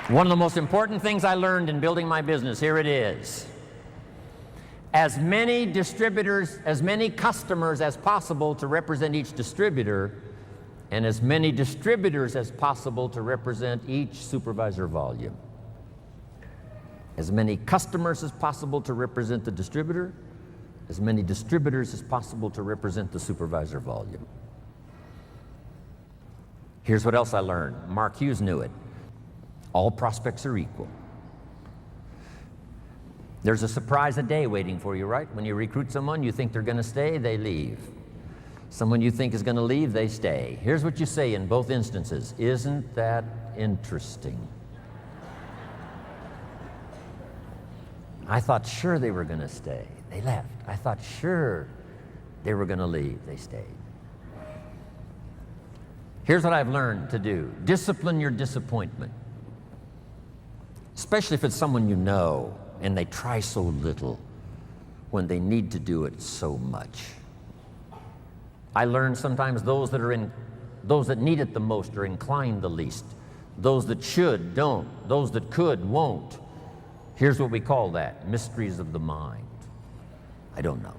One of the most important things I learned in building my business, here it is. As many distributors, as many customers as possible to represent each distributor, and as many distributors as possible to represent each supervisor volume. As many customers as possible to represent the distributor, as many distributors as possible to represent the supervisor volume. Here's what else I learned. Mark Hughes knew it. All prospects are equal. There's a surprise a day waiting for you, right? When you recruit someone, you think they're going to stay, they leave. Someone you think is going to leave, they stay. Here's what you say in both instances. Isn't that interesting? I thought sure they were going to stay. They left. I thought sure they were going to leave. They stayed. Here's what I've learned to do. Discipline your disappointment. Especially if it's someone you know and they try so little when they need to do it so much. I learned sometimes those that need it the most are inclined the least. Those that should, don't. Those that could, won't. Here's what we call that, mysteries of the mind. I don't know.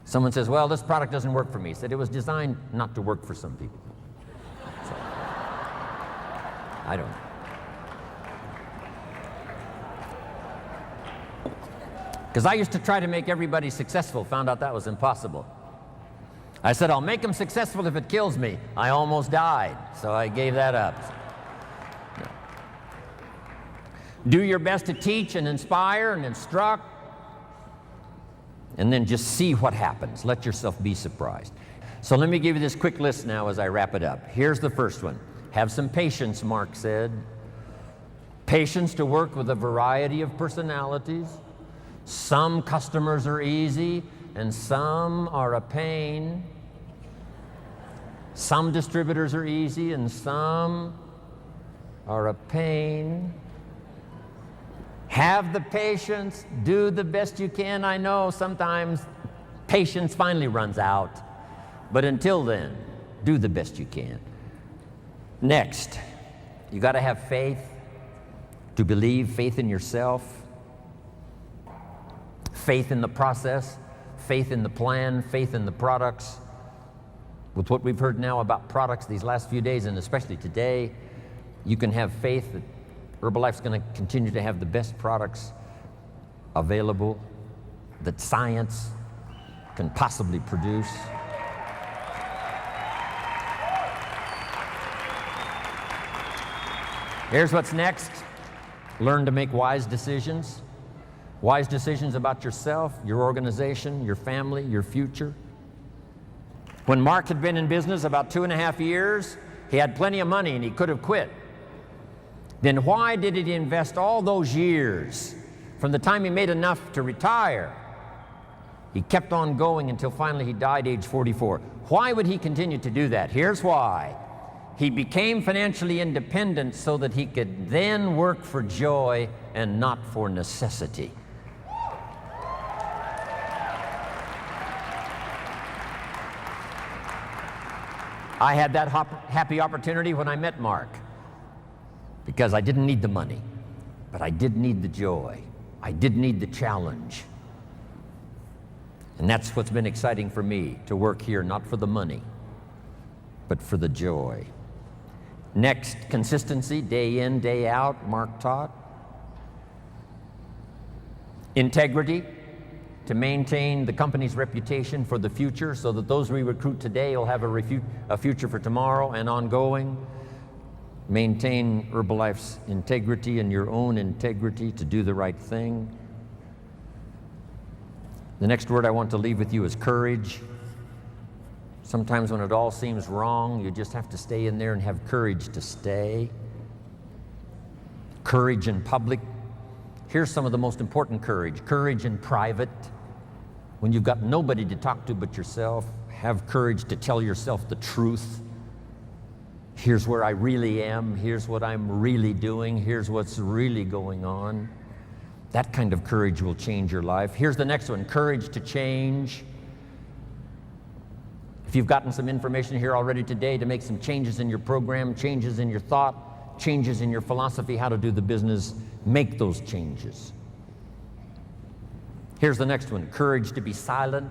Someone says, well, this product doesn't work for me. I said, it was designed not to work for some people. So, I don't know. Because I used to try to make everybody successful, found out that was impossible. I said, I'll make them successful if it kills me. I almost died, so I gave that up. No. Do your best to teach and inspire and instruct, and then just see what happens. Let yourself be surprised. So let me give you this quick list now as I wrap it up. Here's the first one. Have some patience, Mark said. Patience to work with a variety of personalities. Some customers are easy, and some are a pain. Some distributors are easy, and some are a pain. Have the patience, do the best you can. I know sometimes patience finally runs out, but until then, do the best you can. Next, you got to have faith to believe, faith in yourself, faith in the process, faith in the plan, faith in the products. With what we've heard now about products these last few days, and especially today, you can have faith that Herbalife's going to continue to have the best products available that science can possibly produce. Here's what's next. Learn to make wise decisions. Wise decisions about yourself, your organization, your family, your future. When Mark had been in business about 2.5 years, he had plenty of money and he could have quit. Then why did he invest all those years from the time he made enough to retire? He kept on going until finally he died age 44. Why would he continue to do that? Here's why. He became financially independent so that he could then work for joy and not for necessity. I had that happy opportunity when I met Mark, because I didn't need the money, but I did need the joy. I did need the challenge. And that's what's been exciting for me, to work here, not for the money, but for the joy. Next, consistency, day in, day out, Mark taught. Integrity, to maintain the company's reputation for the future so that those we recruit today will have a future for tomorrow and ongoing. Maintain Herbalife's integrity and your own integrity to do the right thing. The next word I want to leave with you is courage. Sometimes when it all seems wrong, you just have to stay in there and have courage to stay. Courage in public. Here's some of the most important courage. Courage in private. When you've got nobody to talk to but yourself, have courage to tell yourself the truth. Here's where I really am. Here's what I'm really doing. Here's what's really going on. That kind of courage will change your life. Here's the next one, courage to change. If you've gotten some information here already today to make some changes in your program, changes in your thought, changes in your philosophy, how to do the business, make those changes. Here's the next one, courage to be silent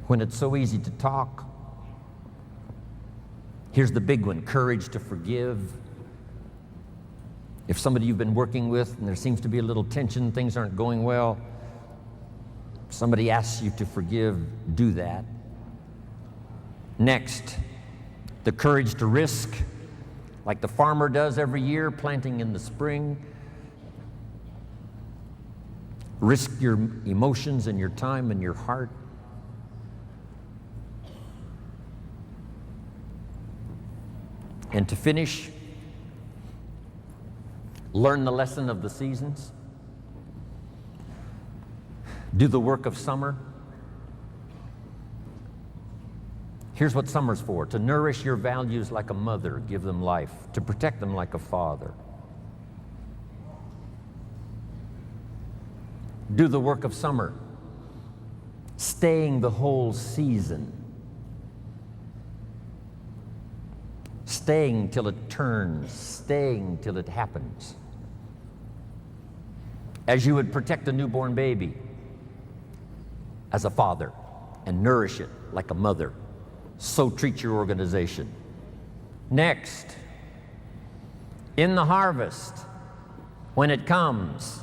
when it's so easy to talk. Here's the big one, courage to forgive. If somebody you've been working with and there seems to be a little tension, things aren't going well, somebody asks you to forgive, do that. Next, the courage to risk, like the farmer does every year, planting in the spring. Risk your emotions and your time and your heart. And to finish, learn the lesson of the seasons. Do the work of summer. Here's what summer's for: to nourish your values like a mother, give them life, to protect them like a father. Do the work of summer, staying the whole season, staying till it turns, staying till it happens. As you would protect a newborn baby as a father and nourish it like a mother, so treat your organization. Next, in the harvest, when it comes,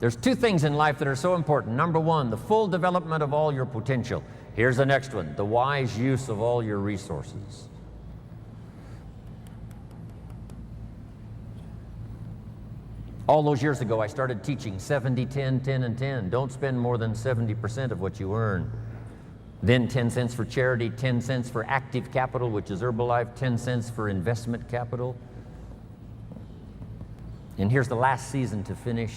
there's two things in life that are so important. Number one, the full development of all your potential. Here's the next one, the wise use of all your resources. All those years ago, I started teaching 70, 10, 10, and 10. Don't spend more than 70% of what you earn. Then 10 cents for charity, 10 cents for active capital, which is Herbalife, 10 cents for investment capital. And here's the last season to finish.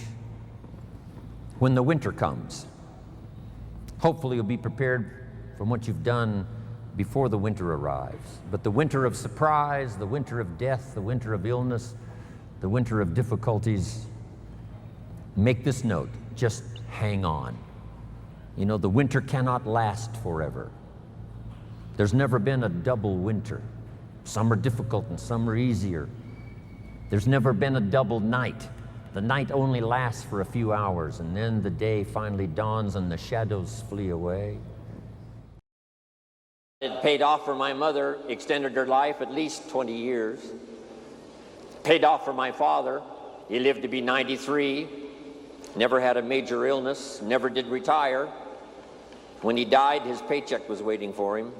When the winter comes, hopefully you'll be prepared from what you've done before the winter arrives. But the winter of surprise, the winter of death, the winter of illness, the winter of difficulties, make this note, just hang on. You know, the winter cannot last forever. There's never been a double winter. Some are difficult and some are easier. There's never been a double night. The night only lasts for a few hours, and then the day finally dawns and the shadows flee away. It paid off for my mother, extended her life at least 20 years. Paid off for my father. He lived to be 93, never had a major illness, never did retire. When he died, his paycheck was waiting for him.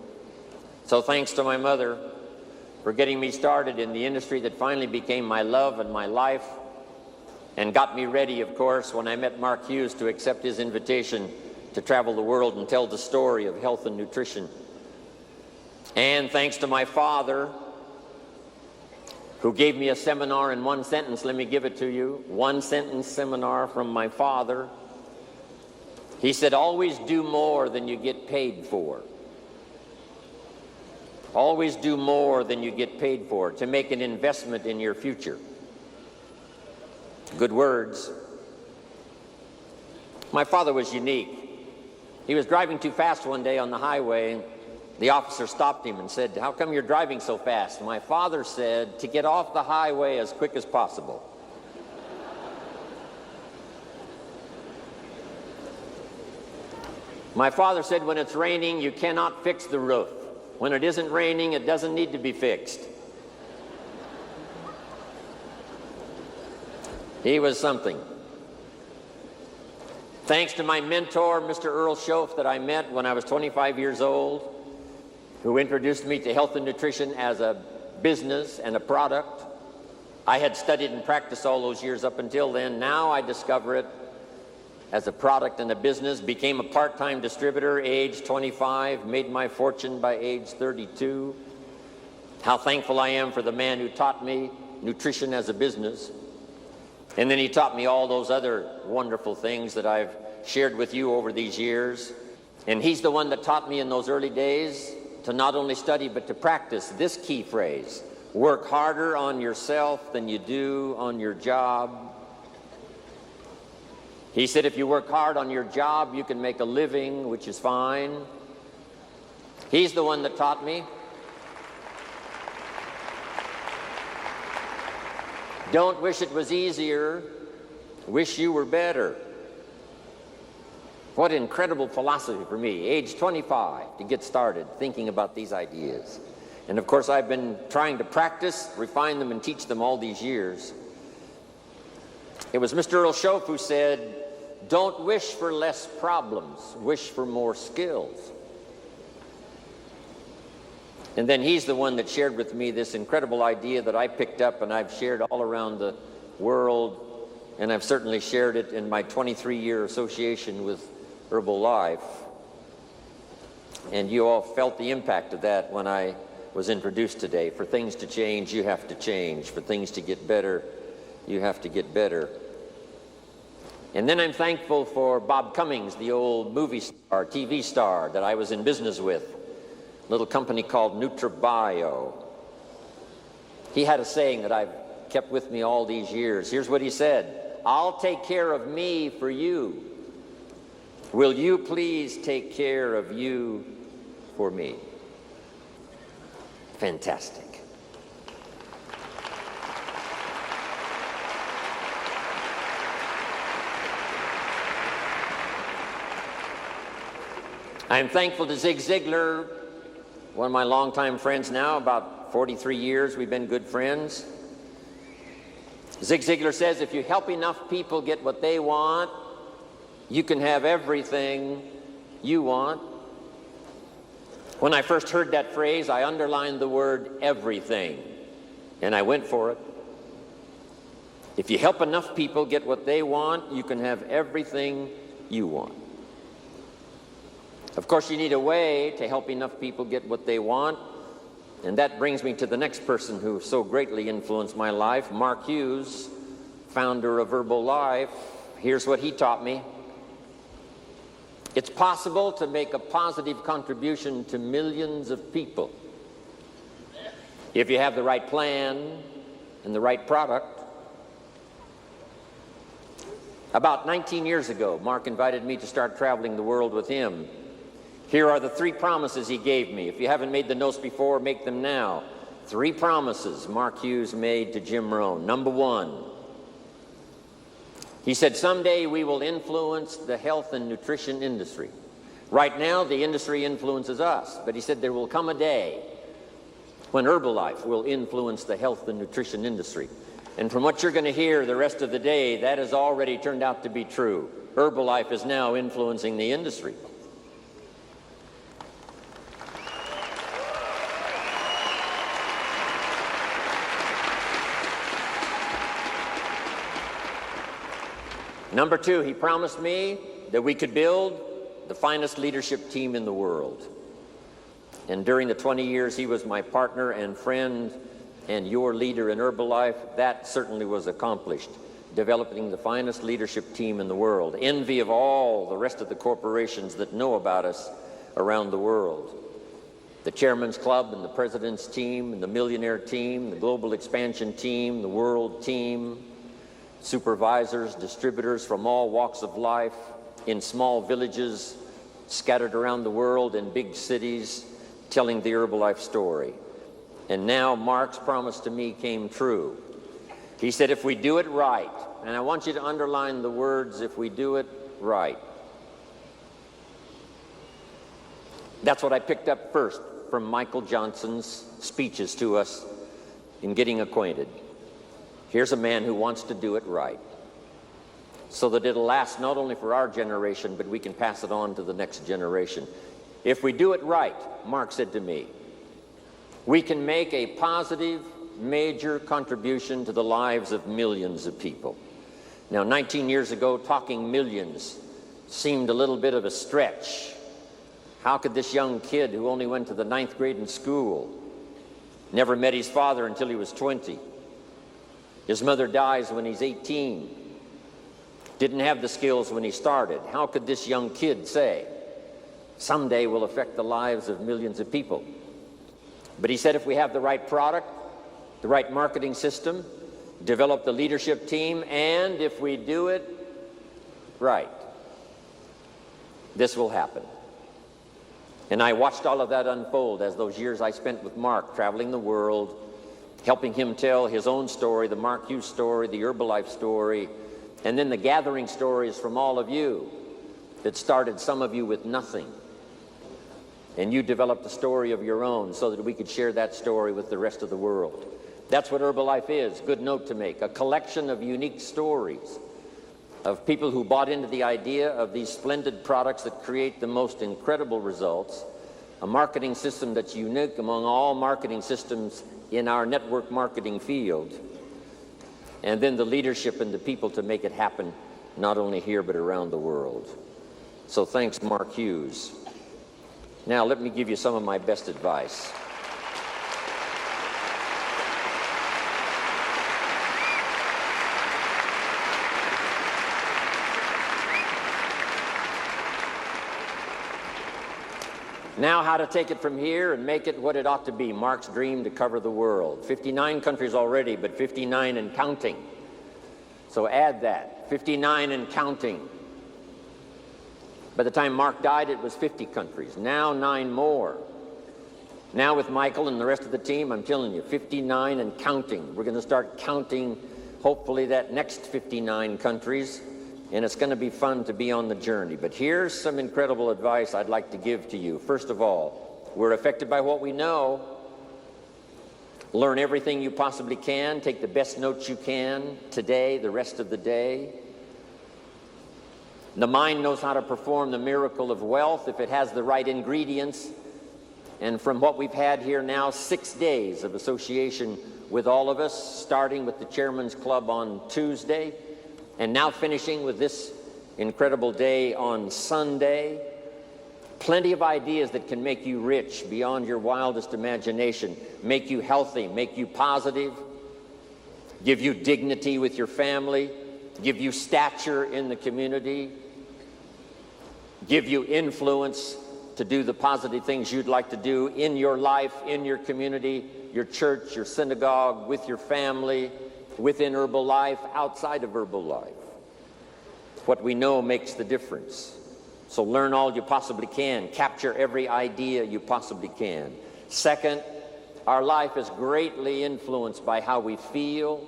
So thanks to my mother for getting me started in the industry that finally became my love and my life, and got me ready, of course, when I met Mark Hughes to accept his invitation to travel the world and tell the story of health and nutrition. And thanks to my father, who gave me a seminar in one sentence. Let me give it to you. One sentence seminar from my father. He said, always do more than you get paid for. Always do more than you get paid for, to make an investment in your future. Good words. My father was unique. He was driving too fast one day on the highway. The officer stopped him and said, how come you're driving so fast? My father said, to get off the highway as quick as possible. My father said, when it's raining, you cannot fix the roof. When it isn't raining, it doesn't need to be fixed. He was something. Thanks to my mentor, Mr. Earl Schoaf, that I met when I was 25 years old, who introduced me to health and nutrition as a business and a product. I had studied and practiced all those years up until then. Now I discover it as a product and a business, became a part-time distributor, age 25, made my fortune by age 32. How thankful I am for the man who taught me nutrition as a business. And then he taught me all those other wonderful things that I've shared with you over these years. And he's the one that taught me in those early days to not only study but to practice this key phrase: work harder on yourself than you do on your job. He said if you work hard on your job, you can make a living, which is fine. He's the one that taught me Don't wish it was easier, wish you were better. What incredible philosophy for me, age 25, to get started thinking about these ideas. And of course, I've been trying to practice, refine them, and teach them all these years. It was Mr. Earl Schoaf who said, don't wish for less problems, wish for more skills. And then he's the one that shared with me this incredible idea that I picked up and I've shared all around the world, and I've certainly shared it in my 23-year association with Herbalife. And you all felt the impact of that when I was introduced today. For things to change, you have to change. For things to get better, you have to get better. And then I'm thankful for Bob Cummings, the old movie star, TV star that I was in business with, a little company called NutriBio. He had a saying that I've kept with me all these years. Here's what he said: I'll take care of me for you. Will you please take care of you for me? Fantastic. I'm thankful to Zig Ziglar, one of my longtime friends now, about 43 years we've been good friends. Zig Ziglar says, if you help enough people get what they want, you can have everything you want. When I first heard that phrase, I underlined the word everything, and I went for it. If you help enough people get what they want, you can have everything you want. Of course, you need a way to help enough people get what they want, and that brings me to the next person who so greatly influenced my life, Mark Hughes, founder of Herbalife. Here's what he taught me. It's possible to make a positive contribution to millions of people if you have the right plan and the right product. About 19 years ago, Mark invited me to start traveling the world with him. Here are the 3 promises he gave me. If you haven't made the notes before, make them now. 3 promises Mark Hughes made to Jim Rohn. Number 1, he said, someday we will influence the health and nutrition industry. Right now, the industry influences us, but he said there will come a day when Herbalife will influence the health and nutrition industry. And from what you're going to hear the rest of the day, that has already turned out to be true. Herbalife is now influencing the industry. Number 2, he promised me that we could build the finest leadership team in the world. And during the 20 years he was my partner and friend and your leader in Herbalife, that certainly was accomplished, developing the finest leadership team in the world, envy of all the rest of the corporations that know about us around the world. The Chairman's Club and the President's team and the Millionaire team, the Global Expansion team, the World team, supervisors, distributors from all walks of life, in small villages scattered around the world, in big cities, telling the Herbalife story. And now Mark's promise to me came true. He said, if we do it right, and I want you to underline the words, if we do it right. That's what I picked up first from Michael Johnson's speeches to us in getting acquainted. Here's a man who wants to do it right, so that it'll last not only for our generation, but we can pass it on to the next generation. If we do it right, Mark said to me, we can make a positive, major contribution to the lives of millions of people. Now, 19 years ago, talking millions seemed a little bit of a stretch. How could this young kid who only went to the 9th grade in school, never met his father until he was 20, his mother dies when he's 18, didn't have the skills when he started, how could this young kid say, someday we'll affect the lives of millions of people? But he said if we have the right product, the right marketing system, develop the leadership team, and if we do it right, this will happen. And I watched all of that unfold as those years I spent with Mark traveling the world, helping him tell his own story, the Mark Hughes story, the Herbalife story, and then the gathering stories from all of you that started some of you with nothing. And you developed a story of your own so that we could share that story with the rest of the world. That's what Herbalife is. Good note to make. A collection of unique stories of people who bought into the idea of these splendid products that create the most incredible results, a marketing system that's unique among all marketing systems in our network marketing field, and then the leadership and the people to make it happen, not only here but around the world. So thanks, Mark Hughes. Now let me give you some of my best advice. Now how to take it from here and make it what it ought to be. Mark's dream to cover the world. 59 countries already, but 59 and counting. So add that, 59 and counting. By the time Mark died, it was 50 countries. Now 9 more. Now with Michael and the rest of the team, I'm telling you, 59 and counting. We're going to start counting, hopefully, that next 59 countries. And it's going to be fun to be on the journey. But here's some incredible advice I'd like to give to you. First of all, we're affected by what we know. Learn everything you possibly can. Take the best notes you can today, the rest of the day. The mind knows how to perform the miracle of wealth if it has the right ingredients. And from what we've had here now, 6 days of association with all of us, starting with the Chairman's Club on Tuesday, and now finishing with this incredible day on Sunday. Plenty of ideas that can make you rich beyond your wildest imagination, make you healthy, make you positive, give you dignity with your family, give you stature in the community, give you influence to do the positive things you'd like to do in your life, in your community, your church, your synagogue, with your family, within Herbalife, outside of Herbalife. What we know makes the difference. So learn all you possibly can. Capture every idea you possibly can. Second, our life is greatly influenced by how we feel.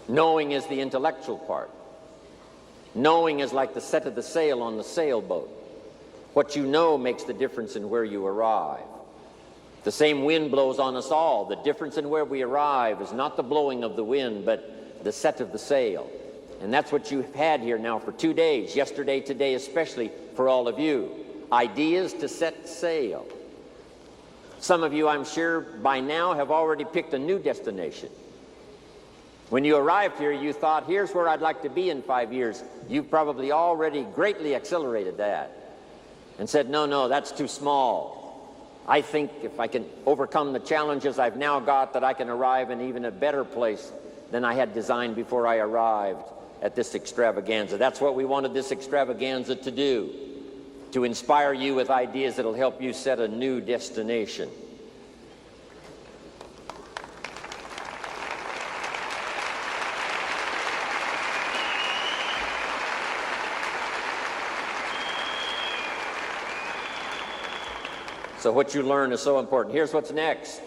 Knowing is the intellectual part. Knowing is like the set of the sail on the sailboat. What you know makes the difference in where you arrive. The same wind blows on us all. The difference in where we arrive is not the blowing of the wind, but the set of the sail. And that's what you've had here now for 2 days, yesterday, today, especially for all of you. Ideas to set sail. Some of you, I'm sure, by now have already picked a new destination. When you arrived here, you thought, here's where I'd like to be in 5 years. You've probably already greatly accelerated that and said, no, that's too small. I think if I can overcome the challenges I've now got, that I can arrive in even a better place than I had designed before I arrived at this extravaganza. That's what we wanted this extravaganza to do, to inspire you with ideas that'll help you set a new destination. So what you learn is so important. Here's what's next.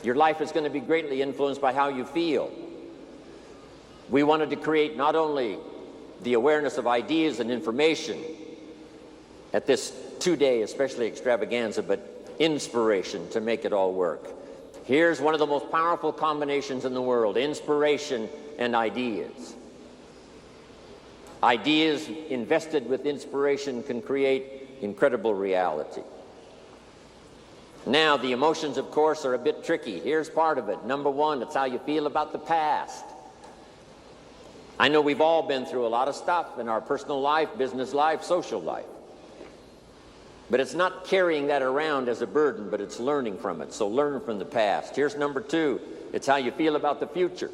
Your life is going to be greatly influenced by how you feel. We wanted to create not only the awareness of ideas and information at this 2-day, especially extravaganza, but inspiration to make it all work. Here's one of the most powerful combinations in the world: inspiration and ideas. Ideas invested with inspiration can create incredible reality. Now, the emotions, of course, are a bit tricky. Here's part of it. Number one, it's how you feel about the past. I know we've all been through a lot of stuff in our personal life, business life, social life. But it's not carrying that around as a burden, but it's learning from it. So learn from the past. Here's number two. It's how you feel about the future.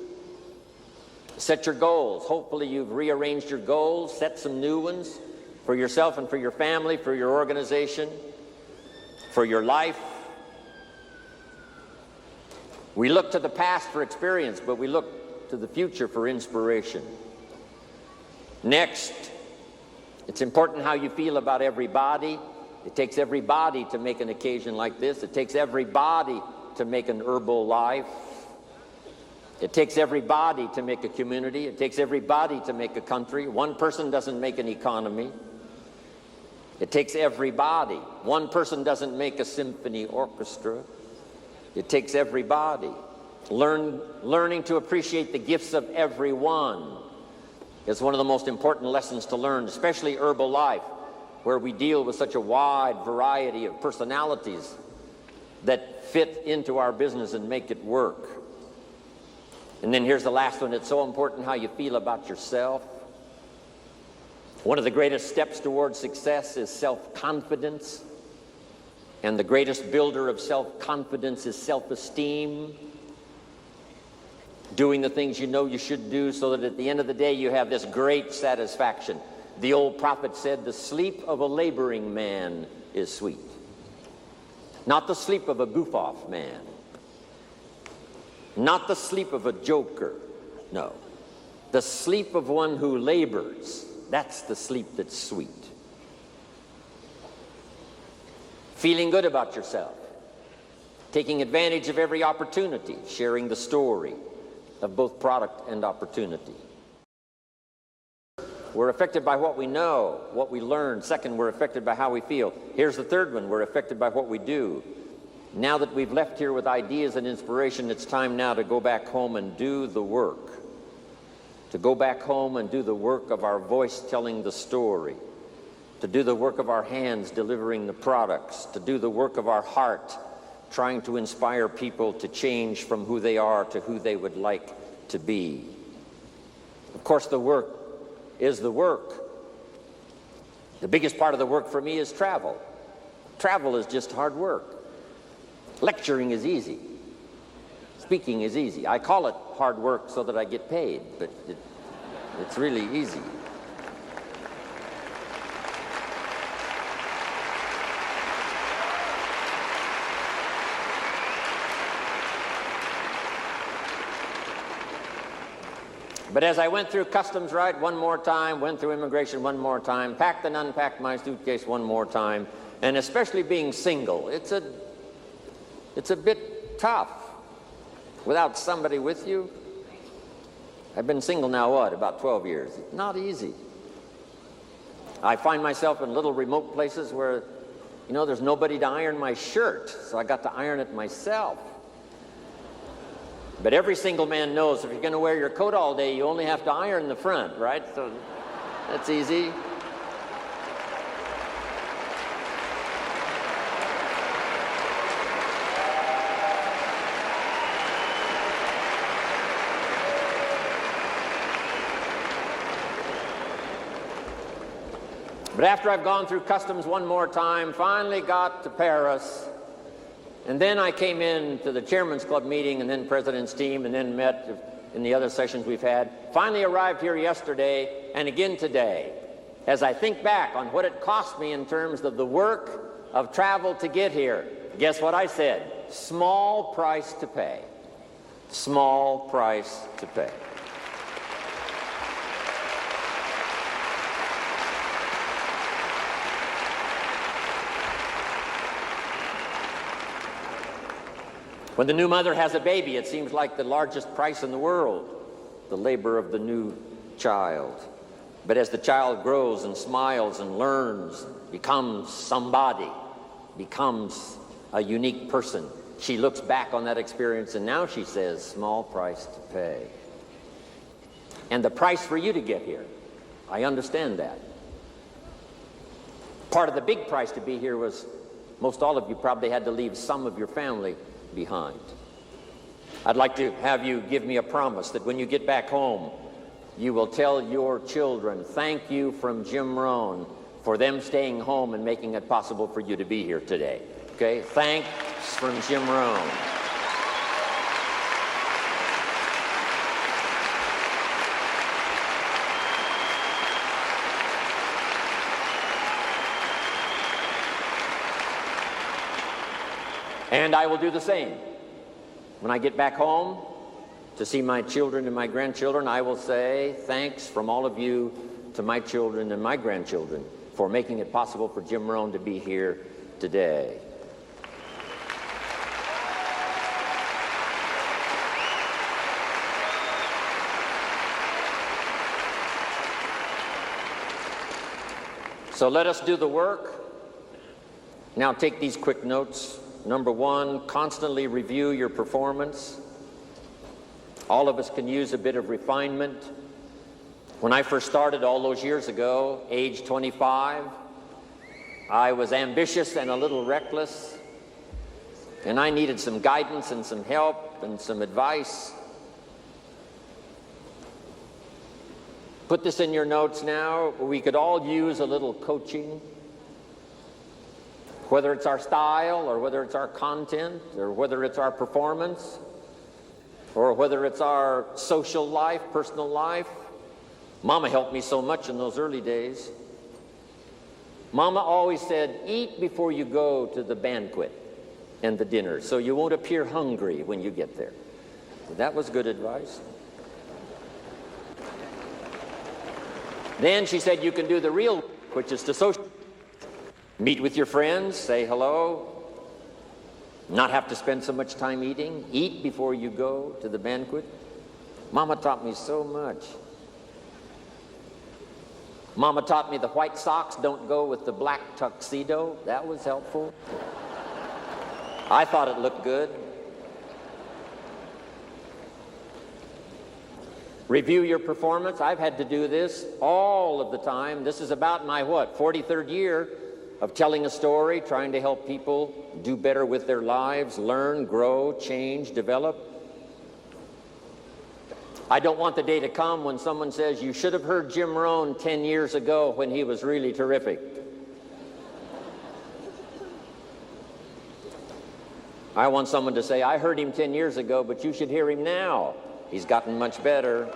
Set your goals. Hopefully you've rearranged your goals, set some new ones for yourself and for your family, for your organization, for your life. We look to the past for experience, but we look to the future for inspiration. Next, it's important how you feel about everybody. It takes everybody to make an occasion like this. It takes everybody to make an herbal life. It takes everybody to make a community. It takes everybody to make a country. One person doesn't make an economy. It takes everybody. One person doesn't make a symphony orchestra. It takes everybody. Learning to appreciate the gifts of everyone is one of the most important lessons to learn, especially herbal life, where we deal with such a wide variety of personalities that fit into our business and make it work. And then here's the last one. It's so important how you feel about yourself. One of the greatest steps towards success is self-confidence. And the greatest builder of self-confidence is self-esteem. Doing the things you know you should do so that at the end of the day you have this great satisfaction. The old prophet said, the sleep of a laboring man is sweet. Not the sleep of a goof-off man. Not the sleep of a joker. No. The sleep of one who labors. That's the sleep that's sweet. Feeling good about yourself. Taking advantage of every opportunity. Sharing the story of both product and opportunity. We're affected by what we know, what we learn. Second, we're affected by how we feel. Here's the third one. We're affected by what we do. Now that we've left here with ideas and inspiration, it's time now to go back home and do the work. To go back home and do the work of our voice telling the story. To do the work of our hands delivering the products. To do the work of our heart trying to inspire people to change from who they are to who they would like to be. Of course, the work is the work. The biggest part of the work for me is travel. Travel is just hard work. Lecturing is easy. Speaking is easy. I call it hard work so that I get paid, but it's really easy. But as I went through customs right one more time, went through immigration one more time, packed and unpacked my suitcase one more time, and especially being single, it's a bit tough without somebody with you. I've been single now, about 12 years. It's not easy. I find myself in little remote places where, there's nobody to iron my shirt, so I got to iron it myself. But every single man knows if you're going to wear your coat all day, you only have to iron the front, right? So that's easy. But after I've gone through customs one more time, finally got to Paris, and then I came in to the Chairman's Club meeting and then President's team and then met in the other sessions we've had. Finally arrived here yesterday and again today. As I think back on what it cost me in terms of the work of travel to get here, guess what I said? Small price to pay. Small price to pay. When the new mother has a baby, it seems like the largest price in the world, the labor of the new child. But as the child grows and smiles and learns, becomes somebody, becomes a unique person, she looks back on that experience and now she says, small price to pay. And the price for you to get here, I understand that. Part of the big price to be here was most all of you probably had to leave some of your family behind. I'd like to have you give me a promise that when you get back home, you will tell your children, thank you from Jim Rohn for them staying home and making it possible for you to be here today. Okay? Thanks from Jim Rohn. And I will do the same. When I get back home to see my children and my grandchildren, I will say thanks from all of you to my children and my grandchildren for making it possible for Jim Rohn to be here today. So let us do the work. Now take these quick notes. Number one, constantly review your performance. All of us can use a bit of refinement. When I first started all those years ago, age 25, I was ambitious and a little reckless, and I needed some guidance and some help and some advice. Put this in your notes now. We could all use a little coaching, whether it's our style or whether it's our content or whether it's our performance or whether it's our social life, personal life. Mama helped me so much in those early days. Mama always said, eat before you go to the banquet and the dinner so you won't appear hungry when you get there. That was good advice. Then she said you can do the real, which is to social. Meet with your friends, say hello, not have to spend so much time eating, eat before you go to the banquet. Mama taught me so much. Mama taught me the white socks don't go with the black tuxedo. That was helpful. I thought it looked good. Review your performance. I've had to do this all of the time. This is about my, 43rd year of telling a story, trying to help people do better with their lives, learn, grow, change, develop. I don't want the day to come when someone says, you should have heard Jim Rohn 10 years ago when he was really terrific. I want someone to say, I heard him 10 years ago, but you should hear him now. He's gotten much better.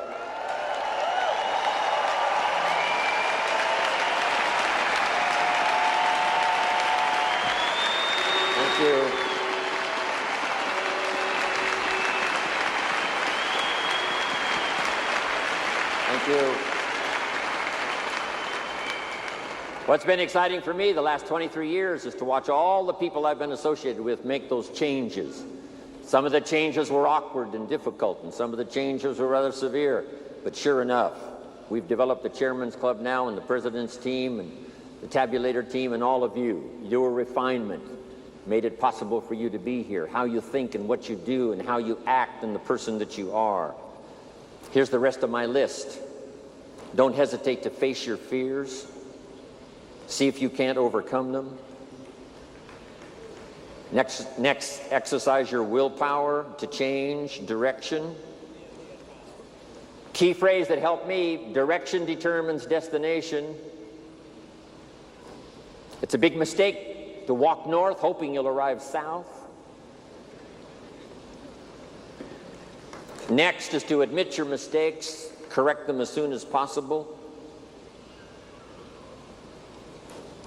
Thank you. Thank you. What's been exciting for me the last 23 years is to watch all the people I've been associated with make those changes. Some of the changes were awkward and difficult, and some of the changes were rather severe. But sure enough, we've developed the Chairman's Club now and the President's team and the Tabulator team and all of you. Your refinement made it possible for you to be here. How you think and what you do and how you act and the person that you are. Here's the rest of my list. Don't hesitate to face your fears. See if you can't overcome them. Next, exercise your willpower to change direction. Key phrase that helped me, direction determines destination. It's a big mistake to walk north hoping you'll arrive south. Next is to admit your mistakes, correct them as soon as possible.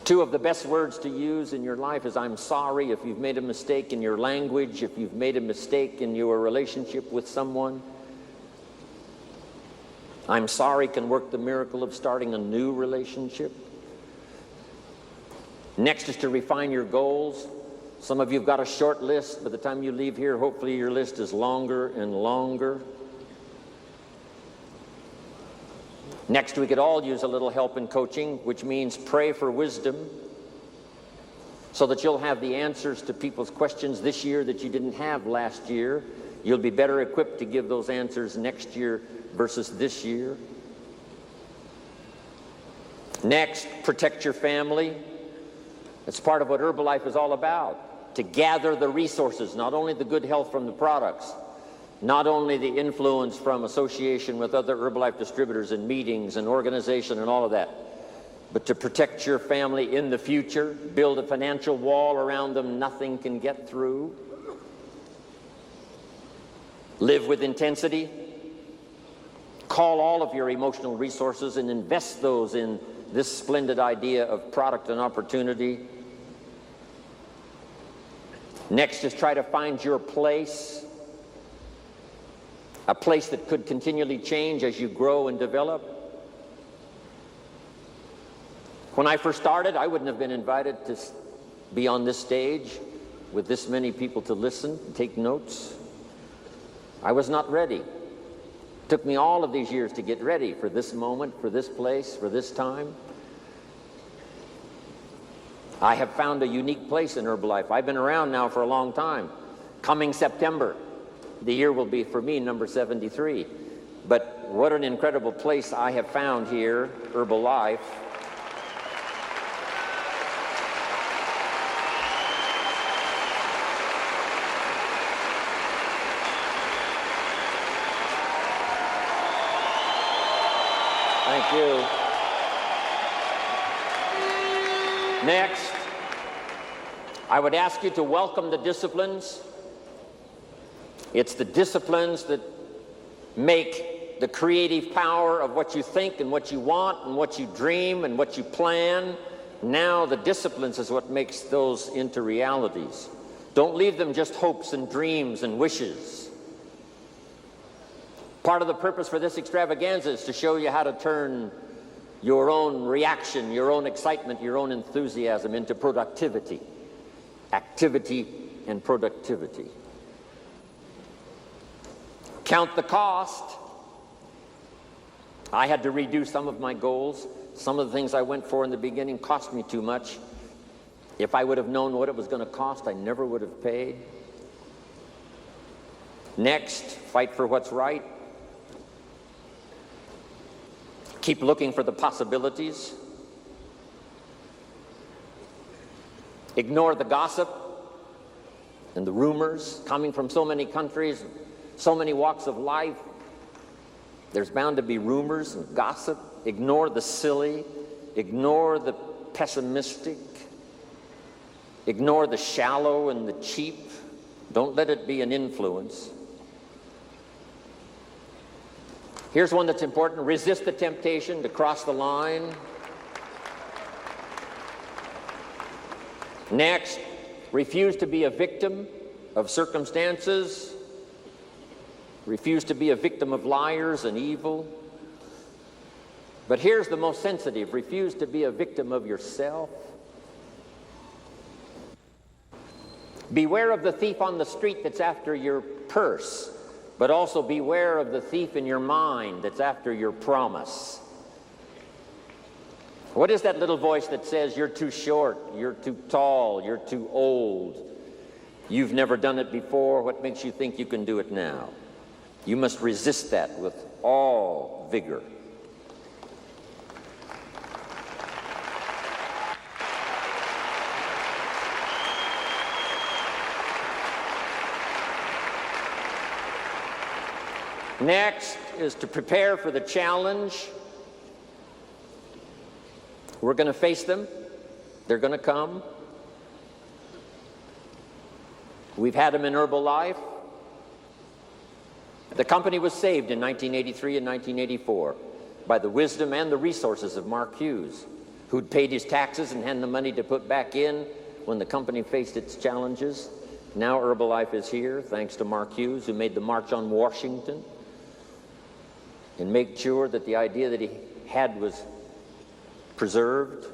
Two of the best words to use in your life is I'm sorry if you've made a mistake in your language, if you've made a mistake in your relationship with someone. I'm sorry can work the miracle of starting a new relationship. Next is to refine your goals. Some of you have got a short list. By the time you leave here, hopefully your list is longer and longer. Next, we could all use a little help in coaching, which means pray for wisdom so that you'll have the answers to people's questions this year that you didn't have last year. You'll be better equipped to give those answers next year versus this year. Next, protect your family. That's part of what Herbalife is all about, to gather the resources, not only the good health from the products, not only the influence from association with other Herbalife distributors and meetings and organization and all of that, but to protect your family in the future, build a financial wall around them nothing can get through. Live with intensity. Call all of your emotional resources and invest those in this splendid idea of product and opportunity. Next is try to find your place. A place that could continually change as you grow and develop. When I first started, I wouldn't have been invited to be on this stage with this many people to listen, take notes. I was not ready. It took me all of these years to get ready for this moment, for this place, for this time. I have found a unique place in Herbalife. I've been around now for a long time. Coming September, the year will be for me number 73. But what an incredible place I have found here, Herbalife. Thank you. Next, I would ask you to welcome the disciplines. It's the disciplines that make the creative power of what you think and what you want and what you dream and what you plan. Now the disciplines is what makes those into realities. Don't leave them just hopes and dreams and wishes. Part of the purpose for this extravaganza is to show you how to turn your own reaction, your own excitement, your own enthusiasm into productivity. Activity and productivity. Count the cost. I had to redo some of my goals. Some of the things I went for in the beginning cost me too much. If I would have known what it was going to cost, I never would have paid. Next, fight for what's right. Keep looking for the possibilities. Ignore the gossip and the rumors coming from so many countries, so many walks of life. There's bound to be rumors and gossip. Ignore the silly. Ignore the pessimistic. Ignore the shallow and the cheap. Don't let it be an influence. Here's one that's important. Resist the temptation to cross the line. Next, refuse to be a victim of circumstances. Refuse to be a victim of liars and evil. But here's the most sensitive. Refuse to be a victim of yourself. Beware of the thief on the street that's after your purse. But also beware of the thief in your mind that's after your promise. What is that little voice that says you're too short, you're too tall, you're too old, you've never done it before, what makes you think you can do it now? You must resist that with all vigor. Next is to prepare for the challenge. We're going to face them. They're going to come. We've had them in Herbalife. The company was saved in 1983 and 1984 by the wisdom and the resources of Mark Hughes, who'd paid his taxes and had the money to put back in when the company faced its challenges. Now Herbalife is here, thanks to Mark Hughes, who made the March on Washington and made sure that the idea that he had was preserved.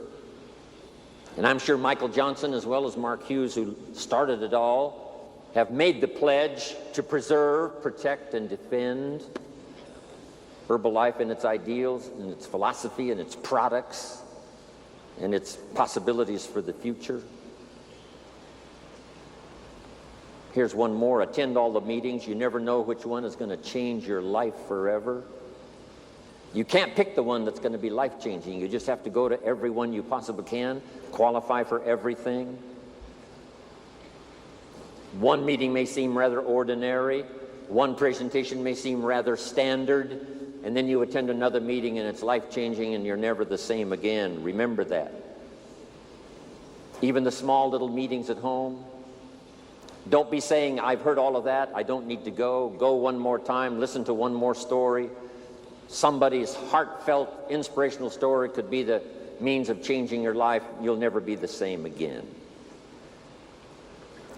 And I'm sure Michael Johnson, as well as Mark Hughes, who started it all, have made the pledge to preserve, protect, and defend Herbalife and its ideals and its philosophy and its products and its possibilities for the future. Here's one more. Attend all the meetings. You never know which one is going to change your life forever. You can't pick the one that's going to be life-changing. You just have to go to every one you possibly can, qualify for everything. One meeting may seem rather ordinary. One presentation may seem rather standard. And then you attend another meeting and it's life-changing and you're never the same again. Remember that. Even the small little meetings at home. Don't be saying, I've heard all of that, I don't need to go. Go one more time, listen to one more story. Somebody's heartfelt, inspirational story could be the means of changing your life. You'll never be the same again.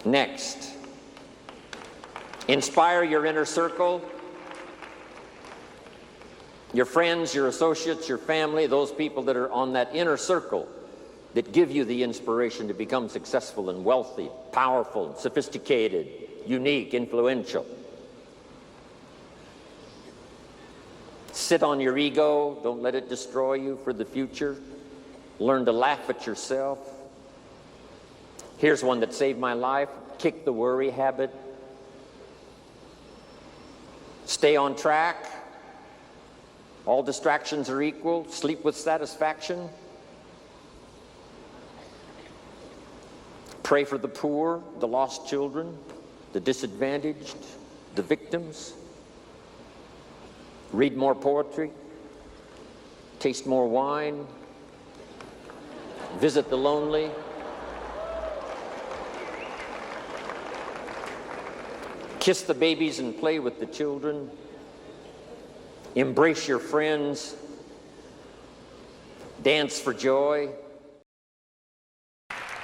Next, inspire your inner circle. Your friends, your associates, your family, those people that are on that inner circle that give you the inspiration to become successful and wealthy, powerful, sophisticated, unique, influential. Sit on your ego. Don't let it destroy you for the future. Learn to laugh at yourself. Here's one that saved my life. Kick the worry habit. Stay on track. All distractions are equal. Sleep with satisfaction. Pray for the poor, the lost children, the disadvantaged, the victims. Read more poetry. Taste more wine. Visit the lonely. Kiss the babies and play with the children. Embrace your friends. Dance for joy.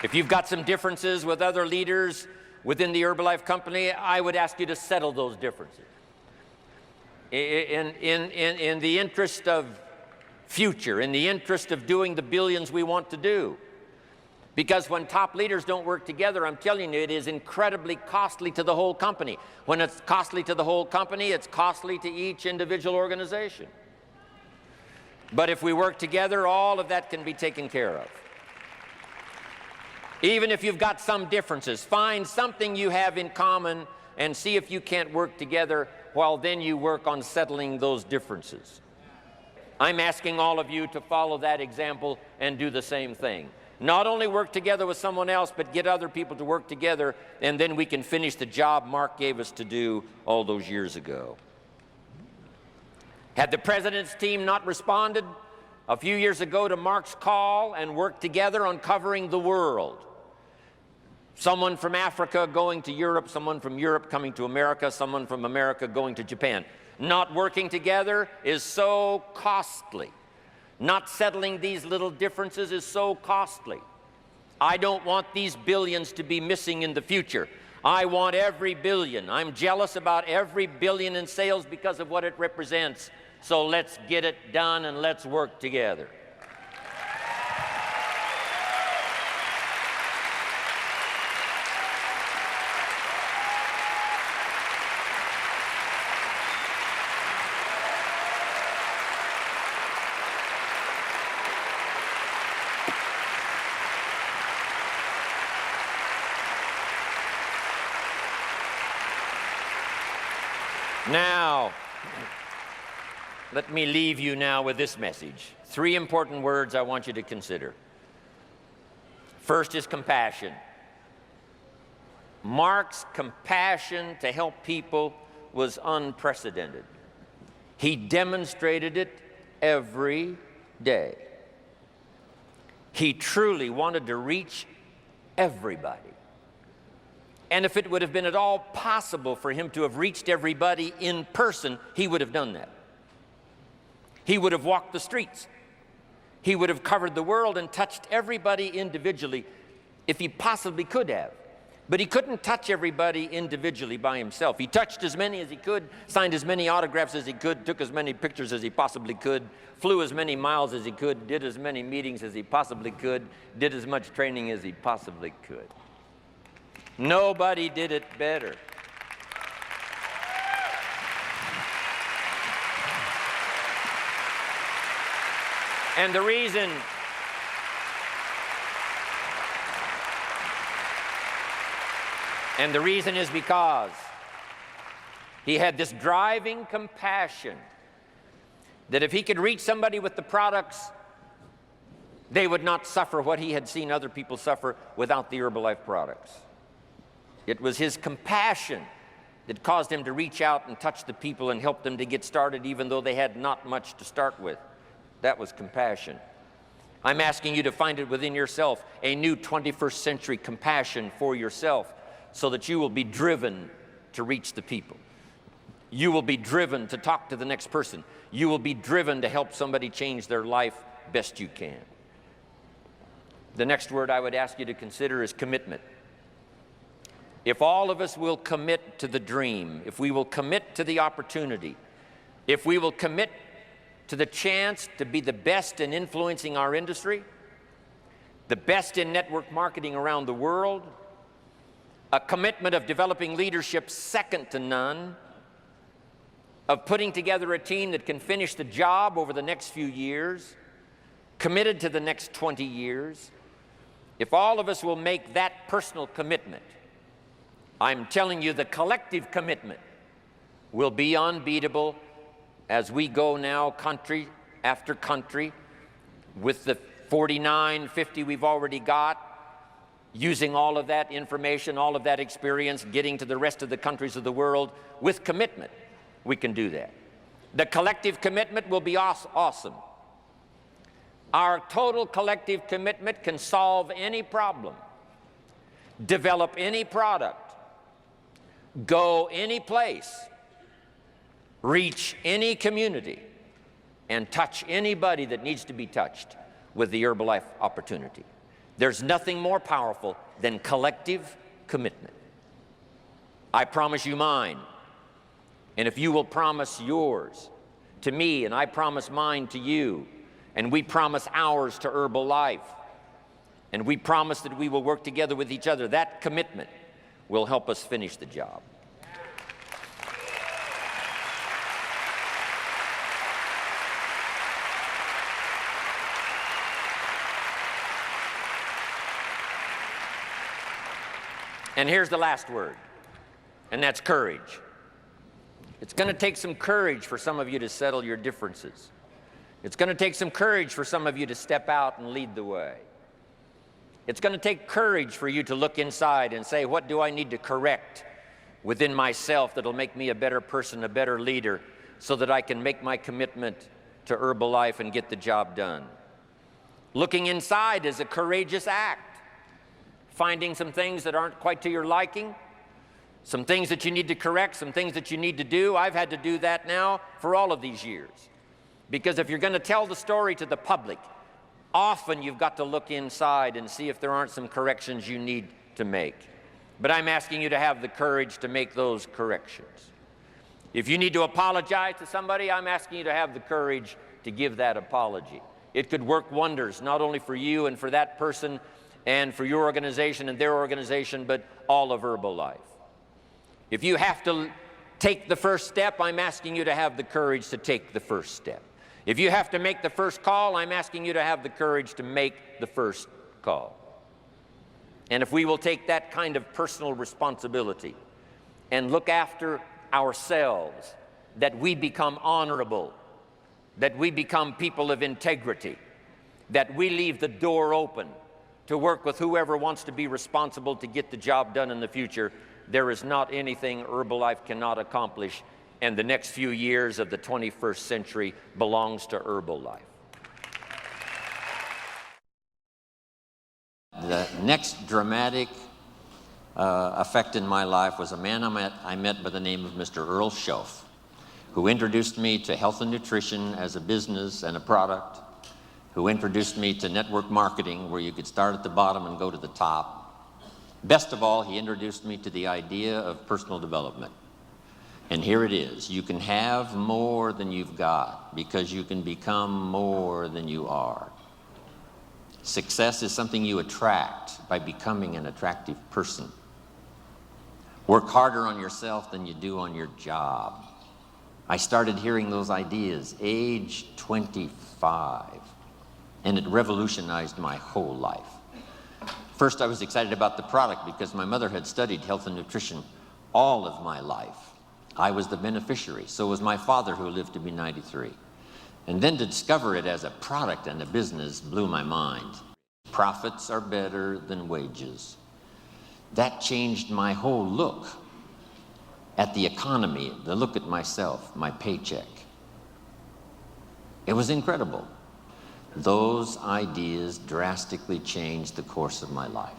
If you've got some differences with other leaders within the Herbalife company, I would ask you to settle those differences. In the interest of future, in the interest of doing the billions we want to do. Because when top leaders don't work together, I'm telling you, it is incredibly costly to the whole company. When it's costly to the whole company, it's costly to each individual organization. But if we work together, all of that can be taken care of. Even if you've got some differences, find something you have in common and see if you can't work together while then you work on settling those differences. I'm asking all of you to follow that example and do the same thing. Not only work together with someone else, but get other people to work together, and then we can finish the job Mark gave us to do all those years ago. Had the president's team not responded a few years ago to Mark's call and worked together on covering the world, someone from Africa going to Europe, someone from Europe coming to America, someone from America going to Japan. Not working together is so costly. Not settling these little differences is so costly. I don't want these billions to be missing in the future. I want every billion. I'm jealous about every billion in sales because of what it represents. So let's get it done and let's work together. Now, let me leave you now with this message. 3 important words I want you to consider. First is compassion. Mark's compassion to help people was unprecedented. He demonstrated it every day. He truly wanted to reach everybody. And if it would have been at all possible for him to have reached everybody in person, he would have done that. He would have walked the streets. He would have covered the world and touched everybody individually if he possibly could have. But he couldn't touch everybody individually by himself. He touched as many as he could, signed as many autographs as he could, took as many pictures as he possibly could, flew as many miles as he could, did as many meetings as he possibly could, did as much training as he possibly could. Nobody did it better. And the reason is because he had this driving compassion that if he could reach somebody with the products, they would not suffer what he had seen other people suffer without the Herbalife products. It was his compassion that caused him to reach out and touch the people and help them to get started even though they had not much to start with. That was compassion. I'm asking you to find it within yourself, a new 21st century compassion for yourself so that you will be driven to reach the people. You will be driven to talk to the next person. You will be driven to help somebody change their life best you can. The next word I would ask you to consider is commitment. If all of us will commit to the dream, if we will commit to the opportunity, if we will commit to the chance to be the best in influencing our industry, the best in network marketing around the world, a commitment of developing leadership second to none, of putting together a team that can finish the job over the next few years, committed to the next 20 years, if all of us will make that personal commitment, I'm telling you the collective commitment will be unbeatable as we go now country after country with the 49, 50 we've already got, using all of that information, all of that experience, getting to the rest of the countries of the world with commitment. We can do that. The collective commitment will be awesome. Our total collective commitment can solve any problem, develop any product, go any place, reach any community, and touch anybody that needs to be touched with the Herbalife opportunity. There's nothing more powerful than collective commitment. I promise you mine, and if you will promise yours to me, and I promise mine to you, and we promise ours to Herbalife, and we promise that we will work together with each other, that commitment will help us finish the job. And here's the last word, and that's courage. It's going to take some courage for some of you to settle your differences. It's going to take some courage for some of you to step out and lead the way. It's going to take courage for you to look inside and say, what do I need to correct within myself that'll make me a better person, a better leader, so that I can make my commitment to Herbalife and get the job done. Looking inside is a courageous act. Finding some things that aren't quite to your liking, some things that you need to correct, some things that you need to do. I've had to do that now for all of these years. Because if you're going to tell the story to the public, often you've got to look inside and see if there aren't some corrections you need to make. But I'm asking you to have the courage to make those corrections. If you need to apologize to somebody, I'm asking you to have the courage to give that apology. It could work wonders, not only for you and for that person and for your organization and their organization, but all of Herbalife. If you have to take the first step, I'm asking you to have the courage to take the first step. If you have to make the first call, I'm asking you to have the courage to make the first call. And if we will take that kind of personal responsibility and look after ourselves, that we become honorable, that we become people of integrity, that we leave the door open to work with whoever wants to be responsible to get the job done in the future, there is not anything Herbalife cannot accomplish, and the next few years of the 21st century belongs to Herbalife. The next dramatic effect in my life was a man I met by the name of Mr. Earl Schoaf, who introduced me to health and nutrition as a business and a product, who introduced me to network marketing, where you could start at the bottom and go to the top. Best of all, he introduced me to the idea of personal development. And here it is. You can have more than you've got because you can become more than you are. Success is something you attract by becoming an attractive person. Work harder on yourself than you do on your job. I started hearing those ideas age 25, and it revolutionized my whole life. First, I was excited about the product because my mother had studied health and nutrition all of my life. I was the beneficiary. So was my father, who lived to be 93. And then to discover it as a product and a business blew my mind. Profits are better than wages. That changed my whole look at the economy, the look at myself, my paycheck. It was incredible. Those ideas drastically changed the course of my life.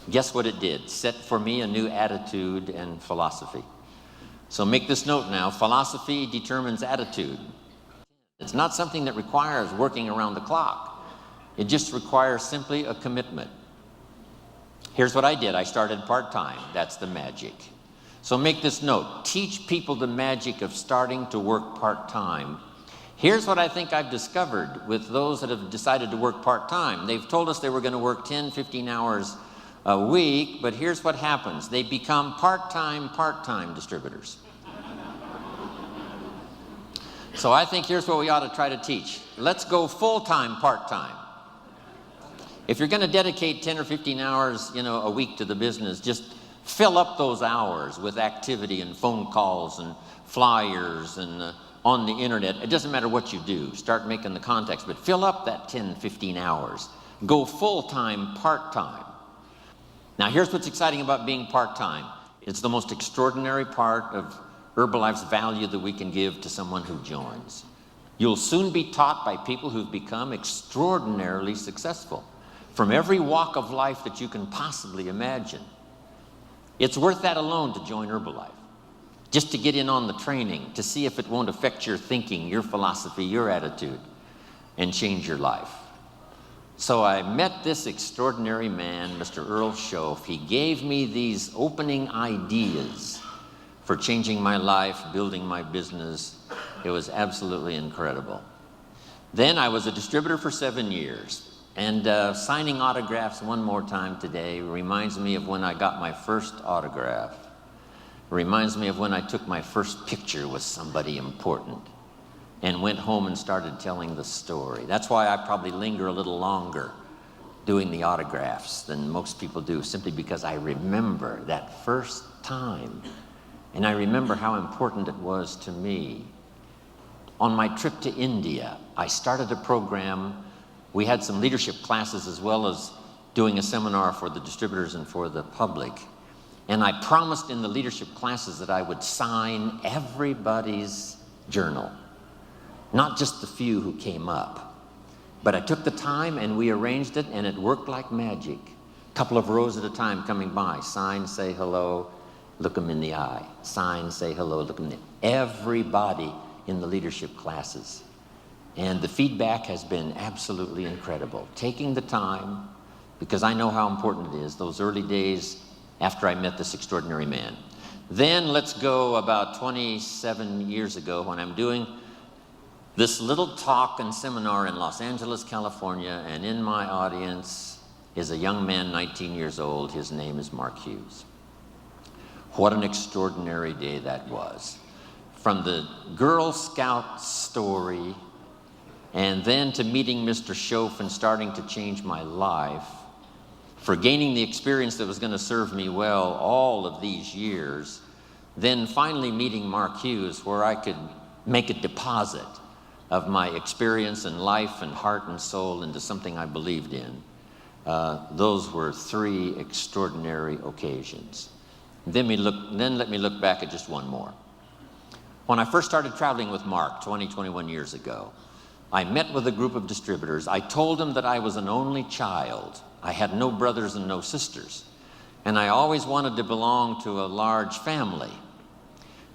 Guess what it did? Set for me a new attitude and philosophy. So make this note now, philosophy determines attitude. It's not something that requires working around the clock. It just requires simply a commitment. Here's what I did. I started part-time. That's the magic. So make this note. Teach people the magic of starting to work part-time. Here's what I think I've discovered with those that have decided to work part-time. They've told us they were going to work 10, 15 hours a week, but here's what happens. They become part-time distributors. So I think here's what we ought to try to teach. Let's go full-time, part-time. If you're going to dedicate 10 or 15 hours, a week to the business, just fill up those hours with activity and phone calls and flyers and on the internet. It doesn't matter what you do. Start making the contacts, but fill up that 10, 15 hours. Go full-time, part-time. Now, here's what's exciting about being part-time. It's the most extraordinary part of Herbalife's value that we can give to someone who joins. You'll soon be taught by people who've become extraordinarily successful from every walk of life that you can possibly imagine. It's worth that alone to join Herbalife, just to get in on the training, to see if it won't affect your thinking, your philosophy, your attitude, and change your life. So I met this extraordinary man, Mr. Earl Schoaf. He gave me these opening ideas for changing my life, building my business. It was absolutely incredible. Then I was a distributor for 7 years. And signing autographs one more time today reminds me of when I got my first autograph. Reminds me of when I took my first picture with somebody important and went home and started telling the story. That's why I probably linger a little longer doing the autographs than most people do, simply because I remember that first time. And I remember how important it was to me. On my trip to India, I started a program. We had some leadership classes as well as doing a seminar for the distributors and for the public. And I promised in the leadership classes that I would sign everybody's journal, not just the few who came up. But I took the time and we arranged it, and it worked like magic. A couple of rows at a time coming by. Sign, say hello, look them in the eye. Sign, say hello, look them in the eye. Everybody in the leadership classes. And the feedback has been absolutely incredible. Taking the time, because I know how important it is, those early days after I met this extraordinary man. Then let's go about 27 years ago when I'm doing this little talk and seminar in Los Angeles, California, and in my audience is a young man, 19 years old. His name is Mark Hughes. What an extraordinary day that was. From the Girl Scout story, and then to meeting Mr. Schoaf and starting to change my life, for gaining the experience that was going to serve me well all of these years, then finally meeting Mark Hughes, where I could make a deposit of my experience and life and heart and soul into something I believed in. Those were 3 extraordinary occasions. Then let me look back at just one more. When I first started traveling with Mark 21 years ago, I met with a group of distributors. I told them that I was an only child. I had no brothers and no sisters. And I always wanted to belong to a large family.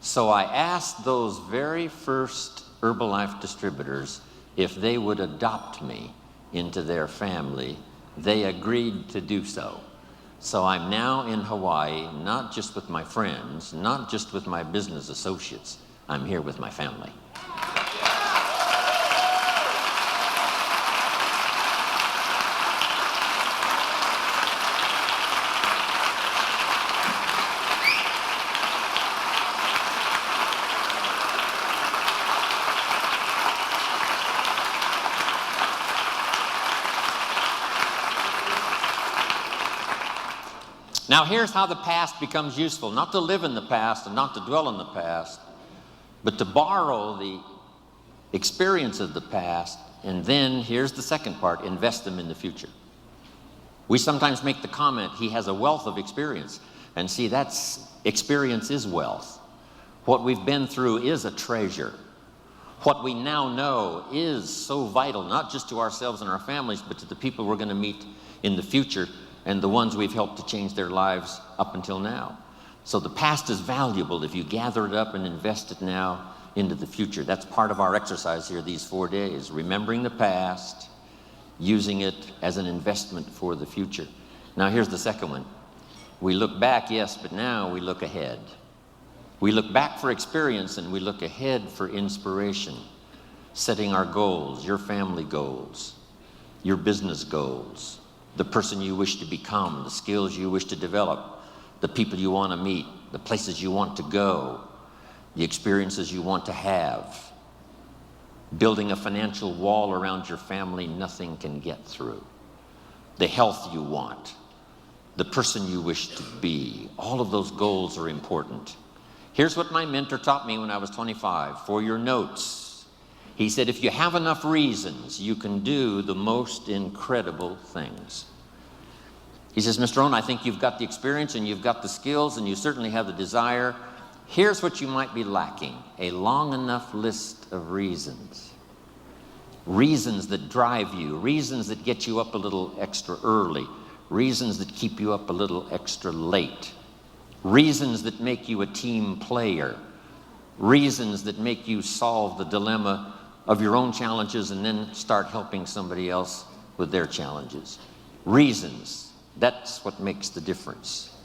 So I asked those very first Herbalife distributors if they would adopt me into their family. They agreed to do so. So I'm now in Hawaii, not just with my friends, not just with my business associates. I'm here with my family. Now here's how the past becomes useful. Not to live in the past and not to dwell in the past, but to borrow the experience of the past, and then, here's the second part, invest them in the future. We sometimes make the comment, he has a wealth of experience. And see, experience is wealth. What we've been through is a treasure. What we now know is so vital, not just to ourselves and our families, but to the people we're going to meet in the future and the ones we've helped to change their lives up until now. So the past is valuable if you gather it up and invest it now into the future. That's part of our exercise here these 4 days, remembering the past, using it as an investment for the future. Now here's the second one. We look back, yes, but now we look ahead. We look back for experience and we look ahead for inspiration, setting our goals, your family goals, your business goals, the person you wish to become, the skills you wish to develop, the people you want to meet, the places you want to go, the experiences you want to have. Building a financial wall around your family nothing can get through. the health you want, the person you wish to be. All of those goals are important. Here's what my mentor taught me when I was 25, for your notes. He said, if you have enough reasons, you can do the most incredible things. He says, Mr. Rohn, I think you've got the experience and you've got the skills and you certainly have the desire. Here's what you might be lacking, a long enough list of reasons. Reasons that drive you, reasons that get you up a little extra early, reasons that keep you up a little extra late, reasons that make you a team player, reasons that make you solve the dilemma of your own challenges and then start helping somebody else with their challenges. Reasons, that's what makes the difference.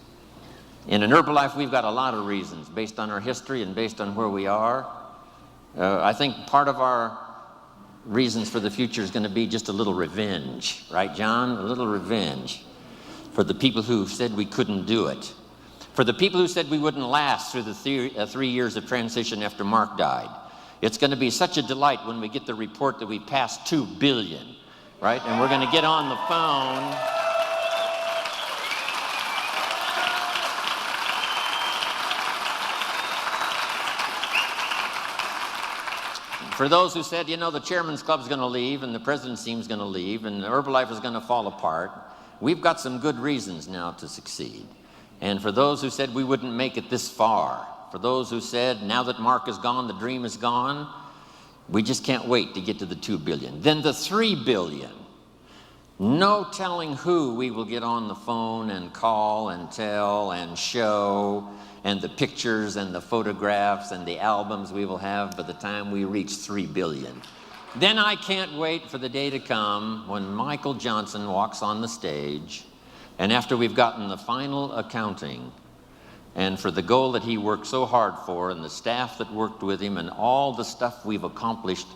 In Herbalife, we've got a lot of reasons based on our history and based on where we are. I think part of our reasons for the future is going to be just a little revenge, right, John? A little revenge for the people who said we couldn't do it, for the people who said we wouldn't last through the 3 years of transition after Mark died. It's going to be such a delight when we get the report that we passed 2 billion, right? And we're going to get on the phone. For those who said, you know, the chairman's club's going to leave and the president's team's going to leave and Herbalife is going to fall apart, we've got some good reasons now to succeed. And for those who said we wouldn't make it this far, for those who said now that Mark is gone, the dream is gone, we just can't wait to get to the 2 billion. Then the 3 billion. No telling who we will get on the phone and call and tell and show, and the pictures and the photographs and the albums we will have by the time we reach 3 billion. Then I can't wait for the day to come when Michael Johnson walks on the stage, and after we've gotten the final accounting, and for the goal that he worked so hard for, and the staff that worked with him, and all the stuff we've accomplished,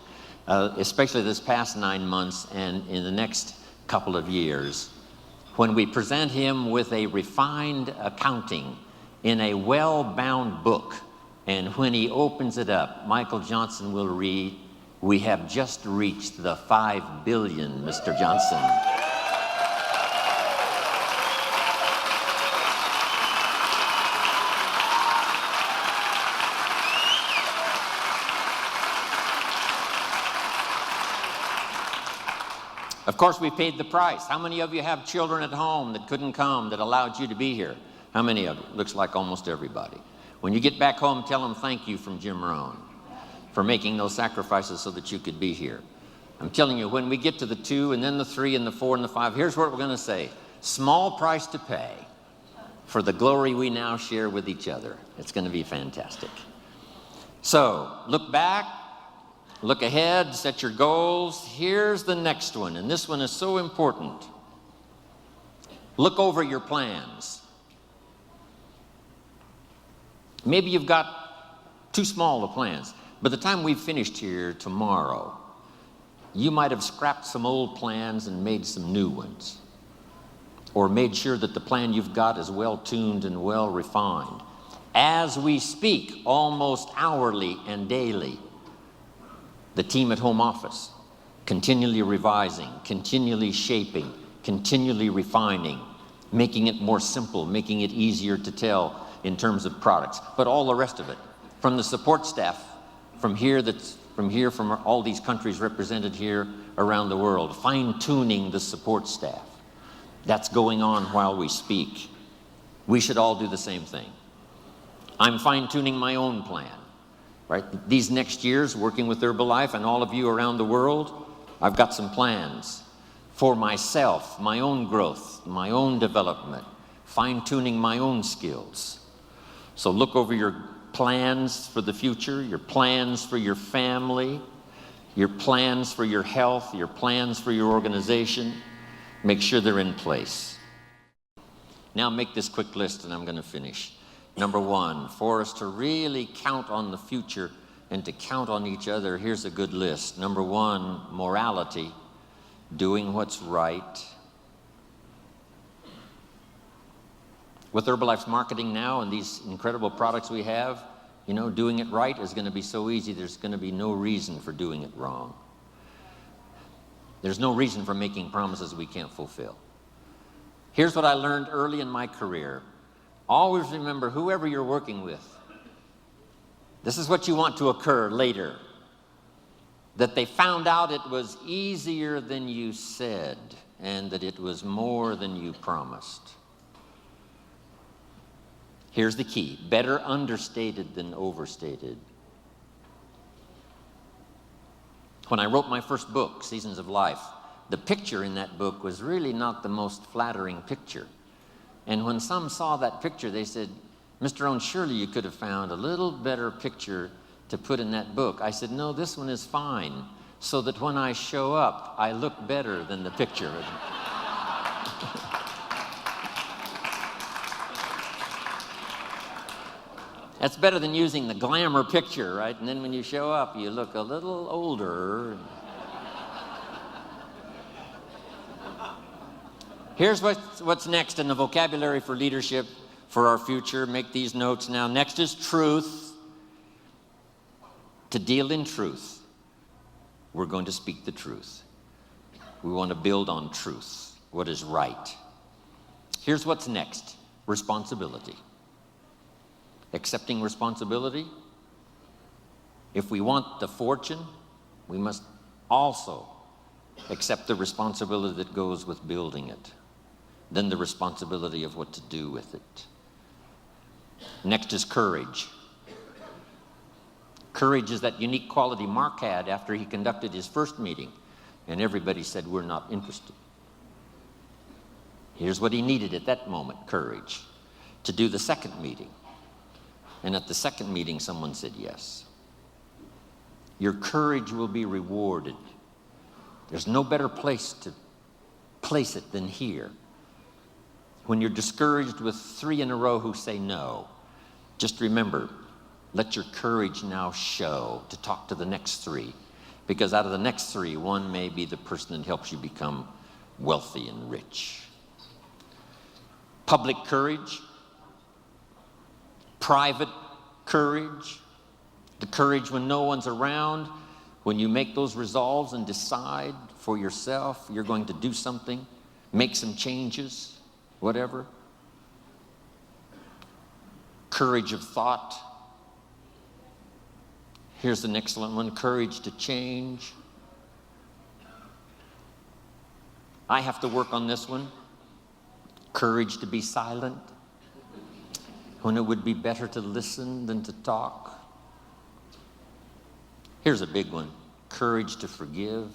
especially this past 9 months and in the next couple of years, when we present him with a refined accounting in a well-bound book, and when he opens it up, Michael Johnson will read, "We have just reached the 5 billion, Mr. Johnson." Of course, we paid the price. How many of you have children at home that couldn't come, that allowed you to be here? How many of you? Looks like almost everybody. When you get back home, tell them thank you from Jim Rohn for making those sacrifices so that you could be here. I'm telling you, when we get to the 2 and then the 3 and the 4 and the 5, here's what we're going to say. Small price to pay for the glory we now share with each other. It's going to be fantastic. So, look back. Look ahead, set your goals. Here's the next one, and this one is so important. Look over your plans. Maybe you've got too small of plans. By the time we've finished here tomorrow, you might have scrapped some old plans and made some new ones, or made sure that the plan you've got is well tuned and well refined. As we speak, almost hourly and daily, the team at home office, continually revising, continually shaping, continually refining, making it more simple, making it easier to tell in terms of products, but all the rest of it. From the support staff, from from all these countries represented here around the world, fine-tuning the support staff. That's going on while we speak. We should all do the same thing. I'm fine-tuning my own plan. Right? These next years, working with Herbalife and all of you around the world, I've got some plans for myself, my own growth, my own development, fine-tuning my own skills. So look over your plans for the future, your plans for your family, your plans for your health, your plans for your organization. Make sure they're in place. Now make this quick list and I'm going to finish. Number 1, for us to really count on the future and to count on each other, here's a good list. Number 1, morality, doing what's right. With Herbalife's marketing now and these incredible products we have, you know, doing it right is going to be so easy, there's going to be no reason for doing it wrong. There's no reason for making promises we can't fulfill. Here's what I learned early in my career. Always remember, whoever you're working with, this is what you want to occur later. That they found out it was easier than you said, and that it was more than you promised. Here's the key: better understated than overstated. When I wrote my first book, Seasons of Life, the picture in that book was really not the most flattering picture. And when some saw that picture, they said, "Mr. Rohn, surely you could have found a little better picture to put in that book." I said, "No, this one is fine, so that when I show up, I look better than the picture." That's better than using the glamour picture, right? And then when you show up, you look a little older. Here's what's next in the vocabulary for leadership for our future. Make these notes now. Next is truth. To deal in truth, we're going to speak the truth. We want to build on truth, what is right. Here's what's next: responsibility. Accepting responsibility. If we want the fortune, we must also accept the responsibility that goes with building it. Then the responsibility of what to do with it. Next is courage. Courage is that unique quality Mark had after he conducted his first meeting, and everybody said, "We're not interested." Here's what he needed at that moment: courage. To do the second meeting. And at the second meeting, someone said yes. Your courage will be rewarded. There's no better place to place it than here. When you're discouraged with 3 in a row who say no, just remember, let your courage now show to talk to the next 3. Because out of the next 3, one may be the person that helps you become wealthy and rich. Public courage. Private courage, the courage when no one's around, when you make those resolves and decide for yourself you're going to do something, make some changes, whatever. Courage of thought. Here's the next one: courage to change. I have to work on this one. Courage to be silent when it would be better to listen than to talk. Here's a big one: courage to forgive.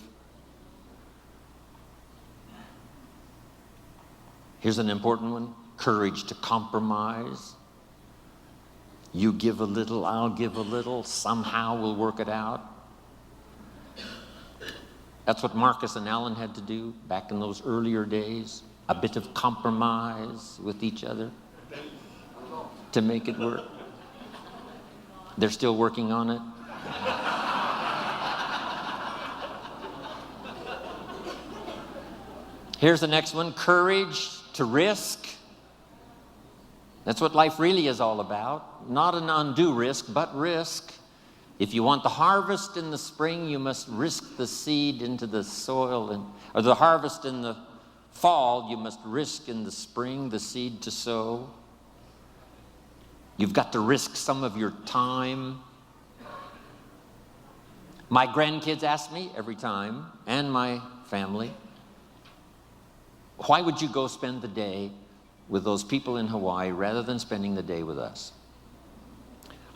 Here's an important one: courage to compromise. You give a little, I'll give a little, somehow we'll work it out. That's what Marcus and Alan had to do back in those earlier days, a bit of compromise with each other to make it work. They're still working on it. Here's the next one: courage to risk. That's what life really is all about. Not an undue risk, but risk. If you want the harvest in the spring, you must risk the seed into the soil, or the harvest in the fall, you must risk in the spring the seed to sow. You've got to risk some of your time. My grandkids ask me every time, and my family, why would you go spend the day with those people in Hawaii rather than spending the day with us?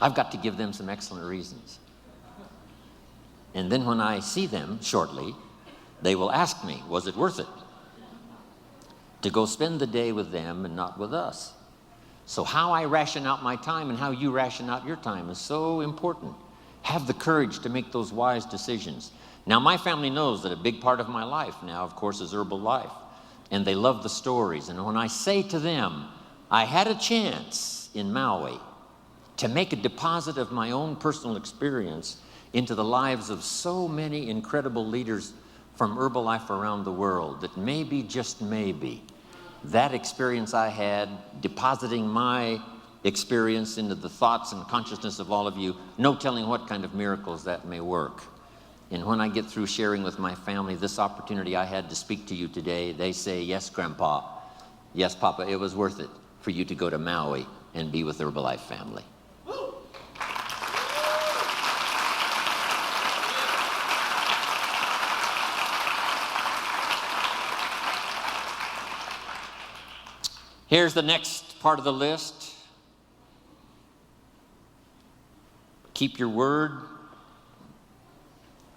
I've got to give them some excellent reasons. And then when I see them shortly, they will ask me, was it worth it to go spend the day with them and not with us? So how I ration out my time and how you ration out your time is so important. Have the courage to make those wise decisions. Now, my family knows that a big part of my life now, of course, is Herbalife. And they love the stories. And when I say to them, I had a chance in Maui to make a deposit of my own personal experience into the lives of so many incredible leaders from Herbalife around the world, that maybe, just maybe, that experience I had, depositing my experience into the thoughts and consciousness of all of you, no telling what kind of miracles that may work. And when I get through sharing with my family this opportunity I had to speak to you today, they say, yes, Grandpa, Yes, Papa, it was worth it for you to go to Maui and be with the Herbalife family. Here's the next part of the list. Keep your word.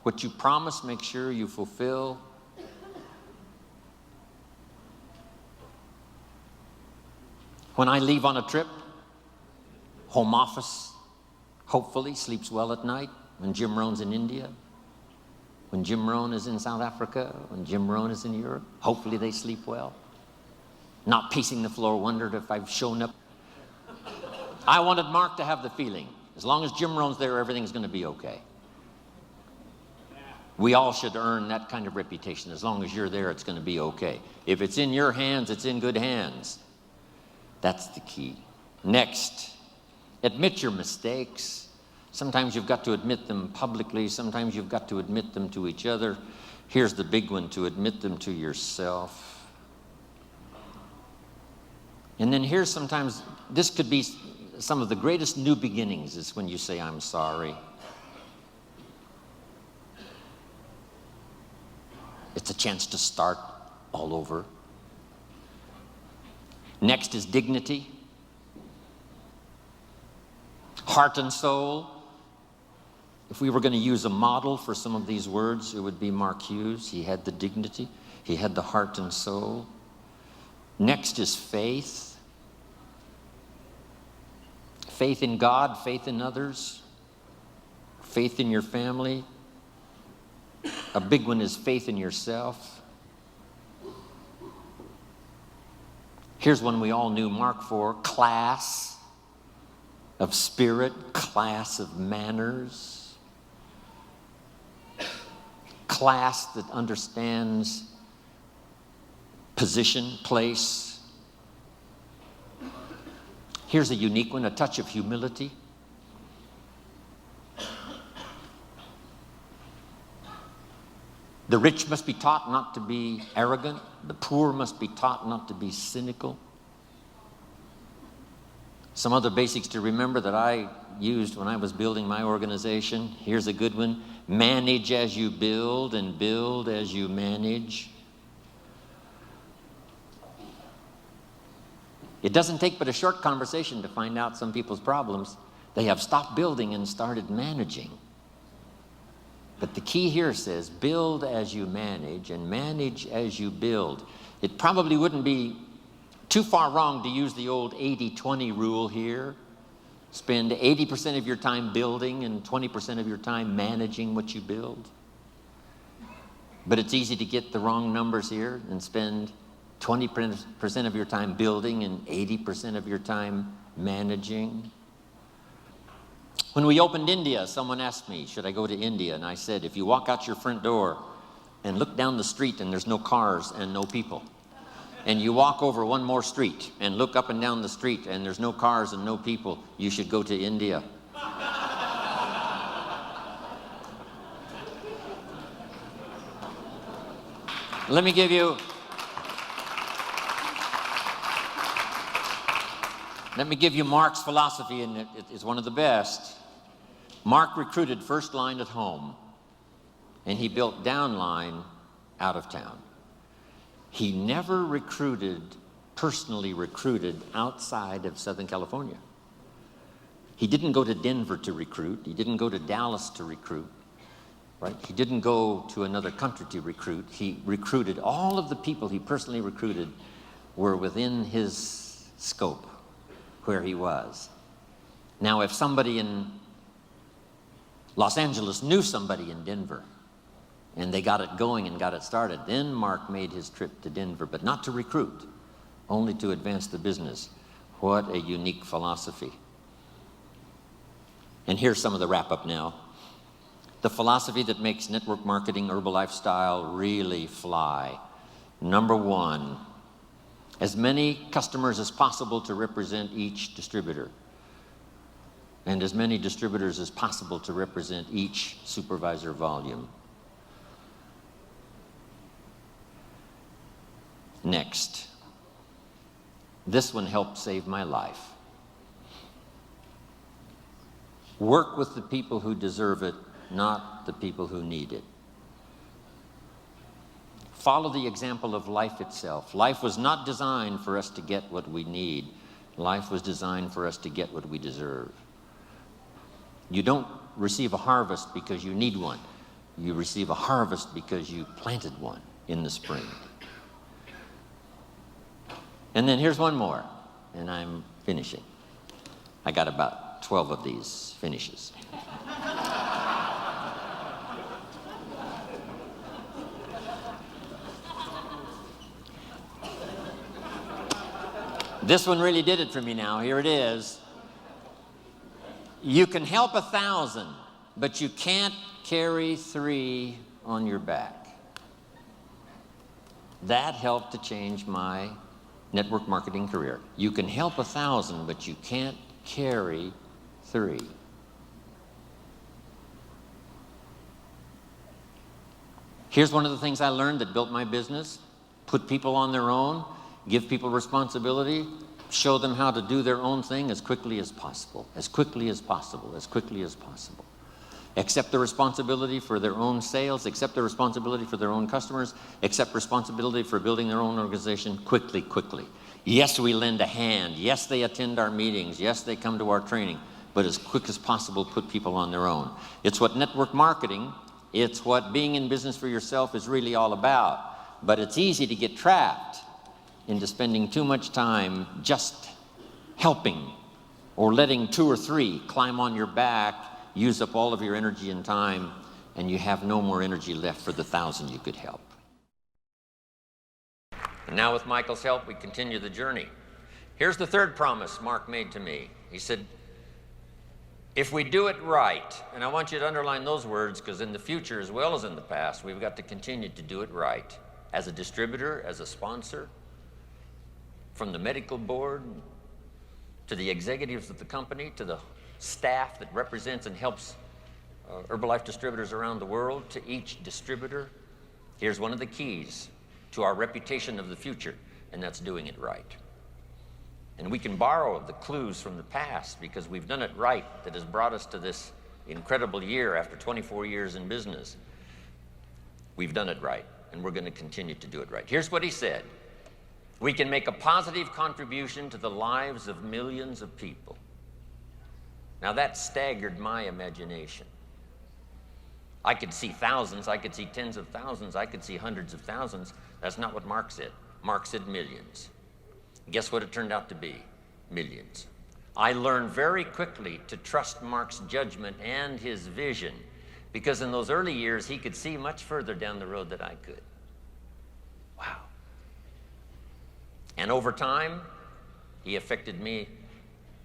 What you promise, make sure you fulfill. When I leave on a trip, home office hopefully sleeps well at night. When Jim Rohn's in India, when Jim Rohn is in South Africa, when Jim Rohn is in Europe, hopefully they sleep well. Not pacing the floor, wondered if I've shown up. I wanted Mark to have the feeling, as long as Jim Rohn's there, everything's going to be okay. We all should earn that kind of reputation. As long as you're there, it's going to be okay. If it's in your hands, it's in good hands. That's the key. Next, admit your mistakes. Sometimes you've got to admit them publicly. Sometimes you've got to admit them to each other. Here's the big one, to admit them to yourself. And then here's sometimes, this could be some of the greatest new beginnings, is when you say, I'm sorry. It's a chance to start all over. Next is dignity. Heart and soul. If we were going to use a model for some of these words, it would be Mark Hughes. He had the dignity. He had the heart and soul. Next is faith. Faith in God, faith in others, faith in your family. A big one is faith in yourself. Here's one we all knew Mark for: class of spirit, class of manners, class that understands position, place. Here's a unique one, a touch of humility. The rich must be taught not to be arrogant. The poor must be taught not to be cynical. Some other basics to remember that I used when I was building my organization. Here's a good one. Manage as you build and build as you manage. It doesn't take but a short conversation to find out some people's problems. They have stopped building and started managing. But the key here says, build as you manage and manage as you build. It probably wouldn't be too far wrong to use the old 80-20 rule here. Spend 80% of your time building and 20% of your time managing what you build. But it's easy to get the wrong numbers here and spend 20% of your time building and 80% of your time managing. When we opened India, someone asked me, should I go to India? And I said, if you walk out your front door and look down the street and there's no cars and no people, and you walk over one more street and look up and down the street and there's no cars and no people, you should go to India. Let me give you Mark's philosophy, and it's one of the best. Mark recruited first line at home, and he built down line out of town. He never personally recruited outside of Southern California. He didn't go to Denver to recruit. He didn't go to Dallas to recruit, right? He didn't go to another country to recruit. He recruited, all of the people he personally recruited were within his scope, where he was. Now, if somebody in Los Angeles knew somebody in Denver and they got it going and got it started, then Mark made his trip to Denver, but not to recruit, only to advance the business. What a unique philosophy. And here's some of the wrap-up now. The philosophy that makes network marketing, Herbalife style, really fly. Number one, as many customers as possible to represent each distributor, and as many distributors as possible to represent each supervisor volume. Next, This one helped save my life. Work with the people who deserve it, not the people who need it. Follow the example of life itself. Life was not designed for us to get what we need. Life was designed for us to get what we deserve. You don't receive a harvest because you need one. You receive a harvest because you planted one in the spring. And then here's one more, and I'm finishing. I got about 12 of these finishes. This one really did it for me now. Here it is. You can help 1,000, but you can't carry 3 on your back. That helped to change my network marketing career. You can help 1,000, but you can't carry 3. Here's one of the things I learned that built my business. Put people on their own. Give people responsibility, show them how to do their own thing as quickly as possible, as quickly as possible, as quickly as possible. Accept the responsibility for their own sales, accept the responsibility for their own customers, accept responsibility for building their own organization quickly, quickly. Yes, we lend a hand. Yes, they attend our meetings. Yes, they come to our training. But as quick as possible, put people on their own. It's what network marketing, it's what being in business for yourself is really all about. But it's easy to get trapped into spending too much time just helping or letting 2 or 3 climb on your back, use up all of your energy and time, and you have no more energy left for the 1,000 you could help. And now with Michael's help, we continue the journey. Here's the third promise Mark made to me. He said, if we do it right, and I want you to underline those words because in the future as well as in the past, we've got to continue to do it right. As a distributor, as a sponsor, from the medical board to the executives of the company, to the staff that represents and helps Herbalife distributors around the world, to each distributor, here's one of the keys to our reputation of the future, and that's doing it right. And we can borrow the clues from the past because we've done it right that has brought us to this incredible year after 24 years in business. We've done it right, and we're going to continue to do it right. Here's what he said. We can make a positive contribution to the lives of millions of people. Now that staggered my imagination. I could see thousands, I could see tens of thousands, I could see hundreds of thousands. That's not what Mark said. Mark said millions. Guess what it turned out to be? Millions. I learned very quickly to trust Mark's judgment and his vision because in those early years he could see much further down the road than I could. Wow. And over time, he affected me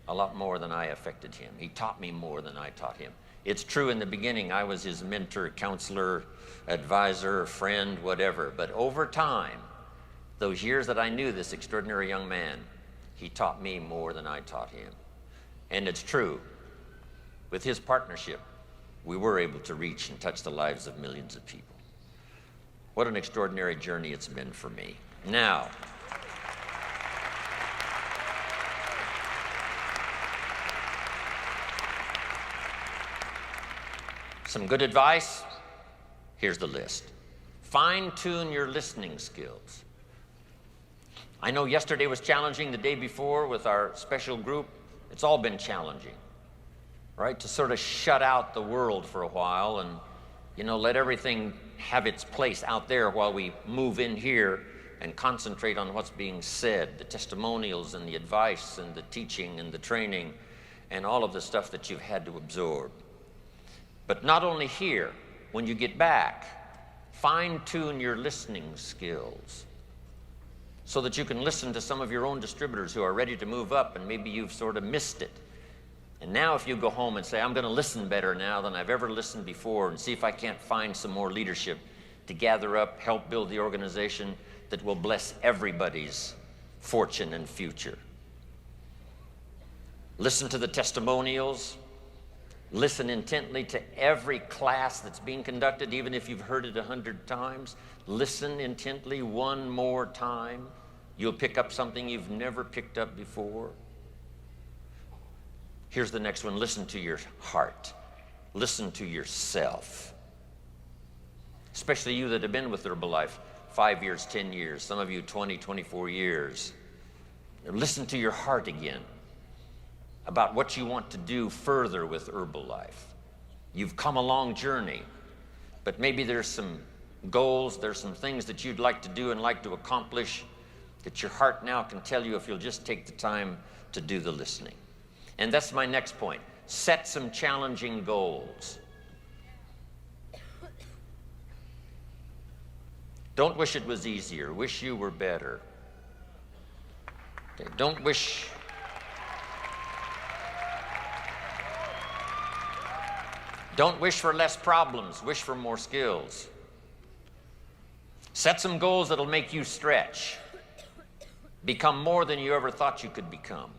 a lot more than I affected him. He taught me more than I taught him. It's true in the beginning, I was his mentor, counselor, advisor, friend, whatever. But over time, those years that I knew this extraordinary young man, he taught me more than I taught him. And it's true, with his partnership, we were able to reach and touch the lives of millions of people. What an extraordinary journey it's been for me. Now, some good advice, here's the list. Fine-tune your listening skills. I know yesterday was challenging, the day before with our special group. It's all been challenging, right? To sort of shut out the world for a while and, let everything have its place out there while we move in here and concentrate on what's being said, the testimonials and the advice and the teaching and the training and all of the stuff that you've had to absorb. But not only here, when you get back, fine-tune your listening skills so that you can listen to some of your own distributors who are ready to move up and maybe you've sort of missed it. And now if you go home and say, I'm going to listen better now than I've ever listened before and see if I can't find some more leadership to gather up, help build the organization that will bless everybody's fortune and future. Listen to the testimonials. Listen intently to every class that's being conducted, even if you've heard it 100 times. Listen intently one more time. You'll pick up something you've never picked up before. Here's the next one. Listen to your heart. Listen to yourself. Especially you that have been with Herbalife 5 years, 10 years, some of you 20, 24 years. Listen to your heart again about what you want to do further with Herbalife. You've come a long journey, but maybe there's some goals, there's some things that you'd like to do and like to accomplish that your heart now can tell you if you'll just take the time to do the listening. And that's my next point. Set some challenging goals. Don't wish it was easier. Wish you were better. Okay, don't wish for less problems. Wish for more skills. Set some goals that'll make you stretch. Become more than you ever thought you could become.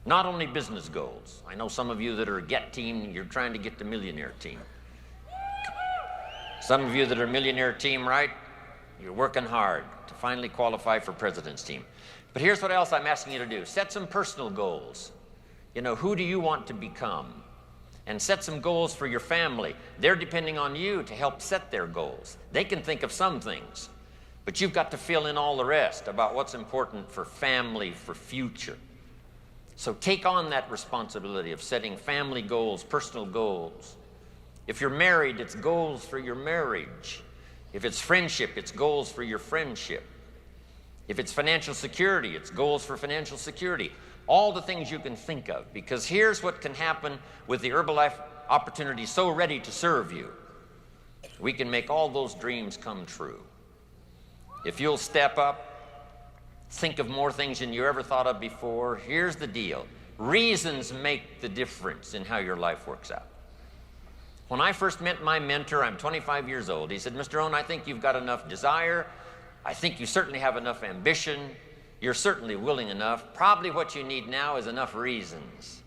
Not only business goals. I know some of you that are a get team, you're trying to get the millionaire team. Some of you that are a millionaire team, right? You're working hard to finally qualify for president's team. But here's what else I'm asking you to do. Set some personal goals. You know, who do you want to become? And set some goals for your family. They're depending on you to help set their goals. They can think of some things, but you've got to fill in all the rest about what's important for family, for future. So take on that responsibility of setting family goals, personal goals. If you're married, it's goals for your marriage. If it's friendship, it's goals for your friendship. If it's financial security, it's goals for financial security. All the things you can think of, because here's what can happen with the Herbalife opportunity so ready to serve you. We can make all those dreams come true. If you'll step up, think of more things than you ever thought of before. Here's the deal. Reasons make the difference in how your life works out. When I first met my mentor, I'm 25 years old. He said, Mr. Rohn, I think you've got enough desire. I think you certainly have enough ambition. You're certainly willing enough. Probably what you need now is enough reasons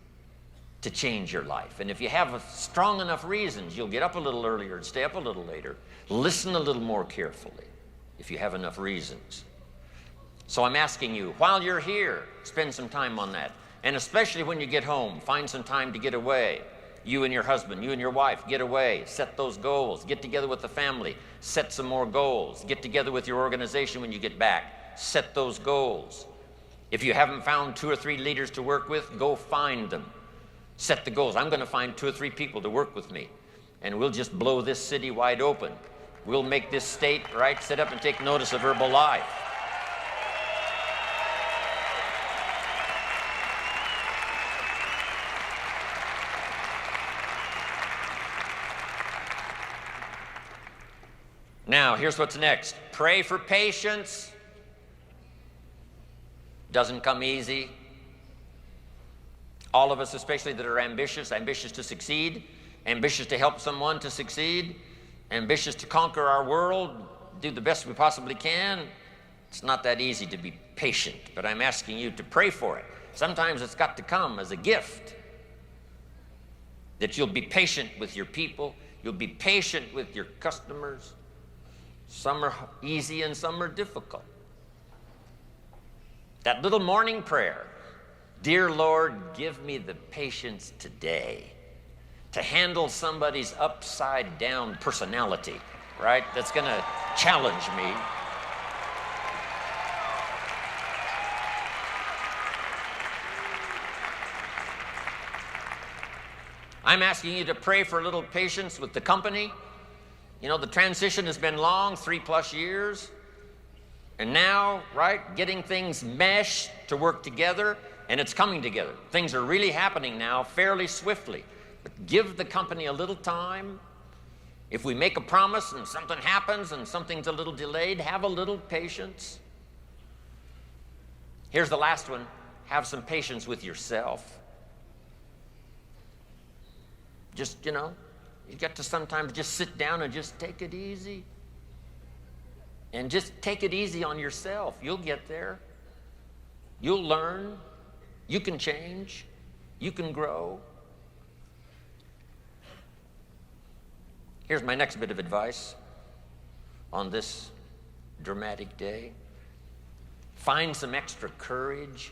to change your life. And if you have strong enough reasons, you'll get up a little earlier and stay up a little later. Listen a little more carefully if you have enough reasons. So I'm asking you, while you're here, spend some time on that. And especially when you get home, find some time to get away. You and your husband, you and your wife, get away, set those goals, get together with the family, set some more goals, get together with your organization when you get back, set those goals. If you haven't found 2 or 3 leaders to work with, go find them. Set the goals. I'm going to find 2 or 3 people to work with me, and we'll just blow this city wide open. We'll make this state, right, sit up and take notice of Herbalife. Now, here's what's next. Pray for patience. Doesn't come easy. All of us, especially that are ambitious to succeed, ambitious to help someone to succeed, ambitious to conquer our world, do the best we possibly can. It's not that easy to be patient, but I'm asking you to pray for it. Sometimes it's got to come as a gift. That you'll be patient with your people, you'll be patient with your customers. Some are easy and some are difficult. That little morning prayer, dear Lord, give me the patience today to handle somebody's upside down personality, right? That's going to challenge me. I'm asking you to pray for a little patience with the company. You know, the transition has been long, 3+ years. And now, right, getting things meshed to work together, and it's coming together. Things are really happening now fairly swiftly. But give the company a little time. If we make a promise and something happens and something's a little delayed, have a little patience. Here's the last one. Have some patience with yourself. Just, you know, you got to sometimes just sit down and just take it easy. And just take it easy on yourself. You'll get there. You'll learn. You can change. You can grow. Here's my next bit of advice on this dramatic day. Find some extra courage.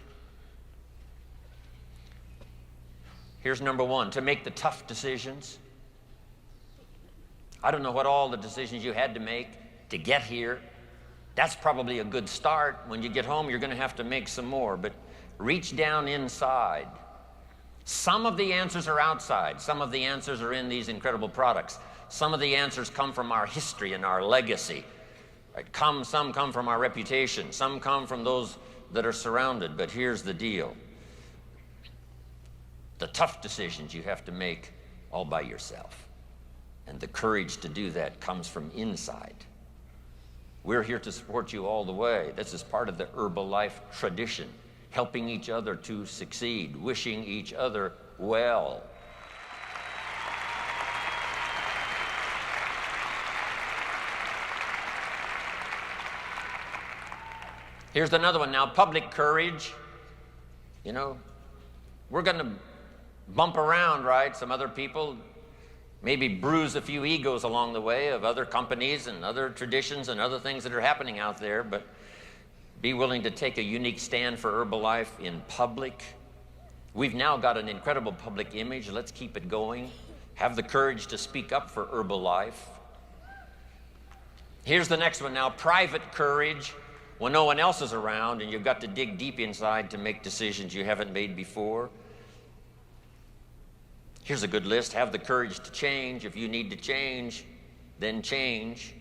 Here's number one, to make the tough decisions. I don't know what all the decisions you had to make to get here. That's probably a good start. When you get home, you're going to have to make some more, but reach down inside. Some of the answers are outside. Some of the answers are in these incredible products. Some of the answers come from our history and our legacy. Right? Some come from our reputation. Some come from those that are surrounded. But here's the deal. The tough decisions you have to make all by yourself. And the courage to do that comes from inside. We're here to support you all the way. This is part of the Herbalife tradition. Helping each other to succeed, wishing each other well. Here's another one now, public courage. You know, we're going to bump around, right? Some other people maybe bruise a few egos along the way of other companies and other traditions and other things that are happening out there, but be willing to take a unique stand for Herbalife in public. We've now got an incredible public image. Let's keep it going. Have the courage to speak up for Herbalife. Here's the next one now, private courage. When no one else is around and you've got to dig deep inside to make decisions you haven't made before. Here's a good list. Have the courage to change. If you need to change, then change.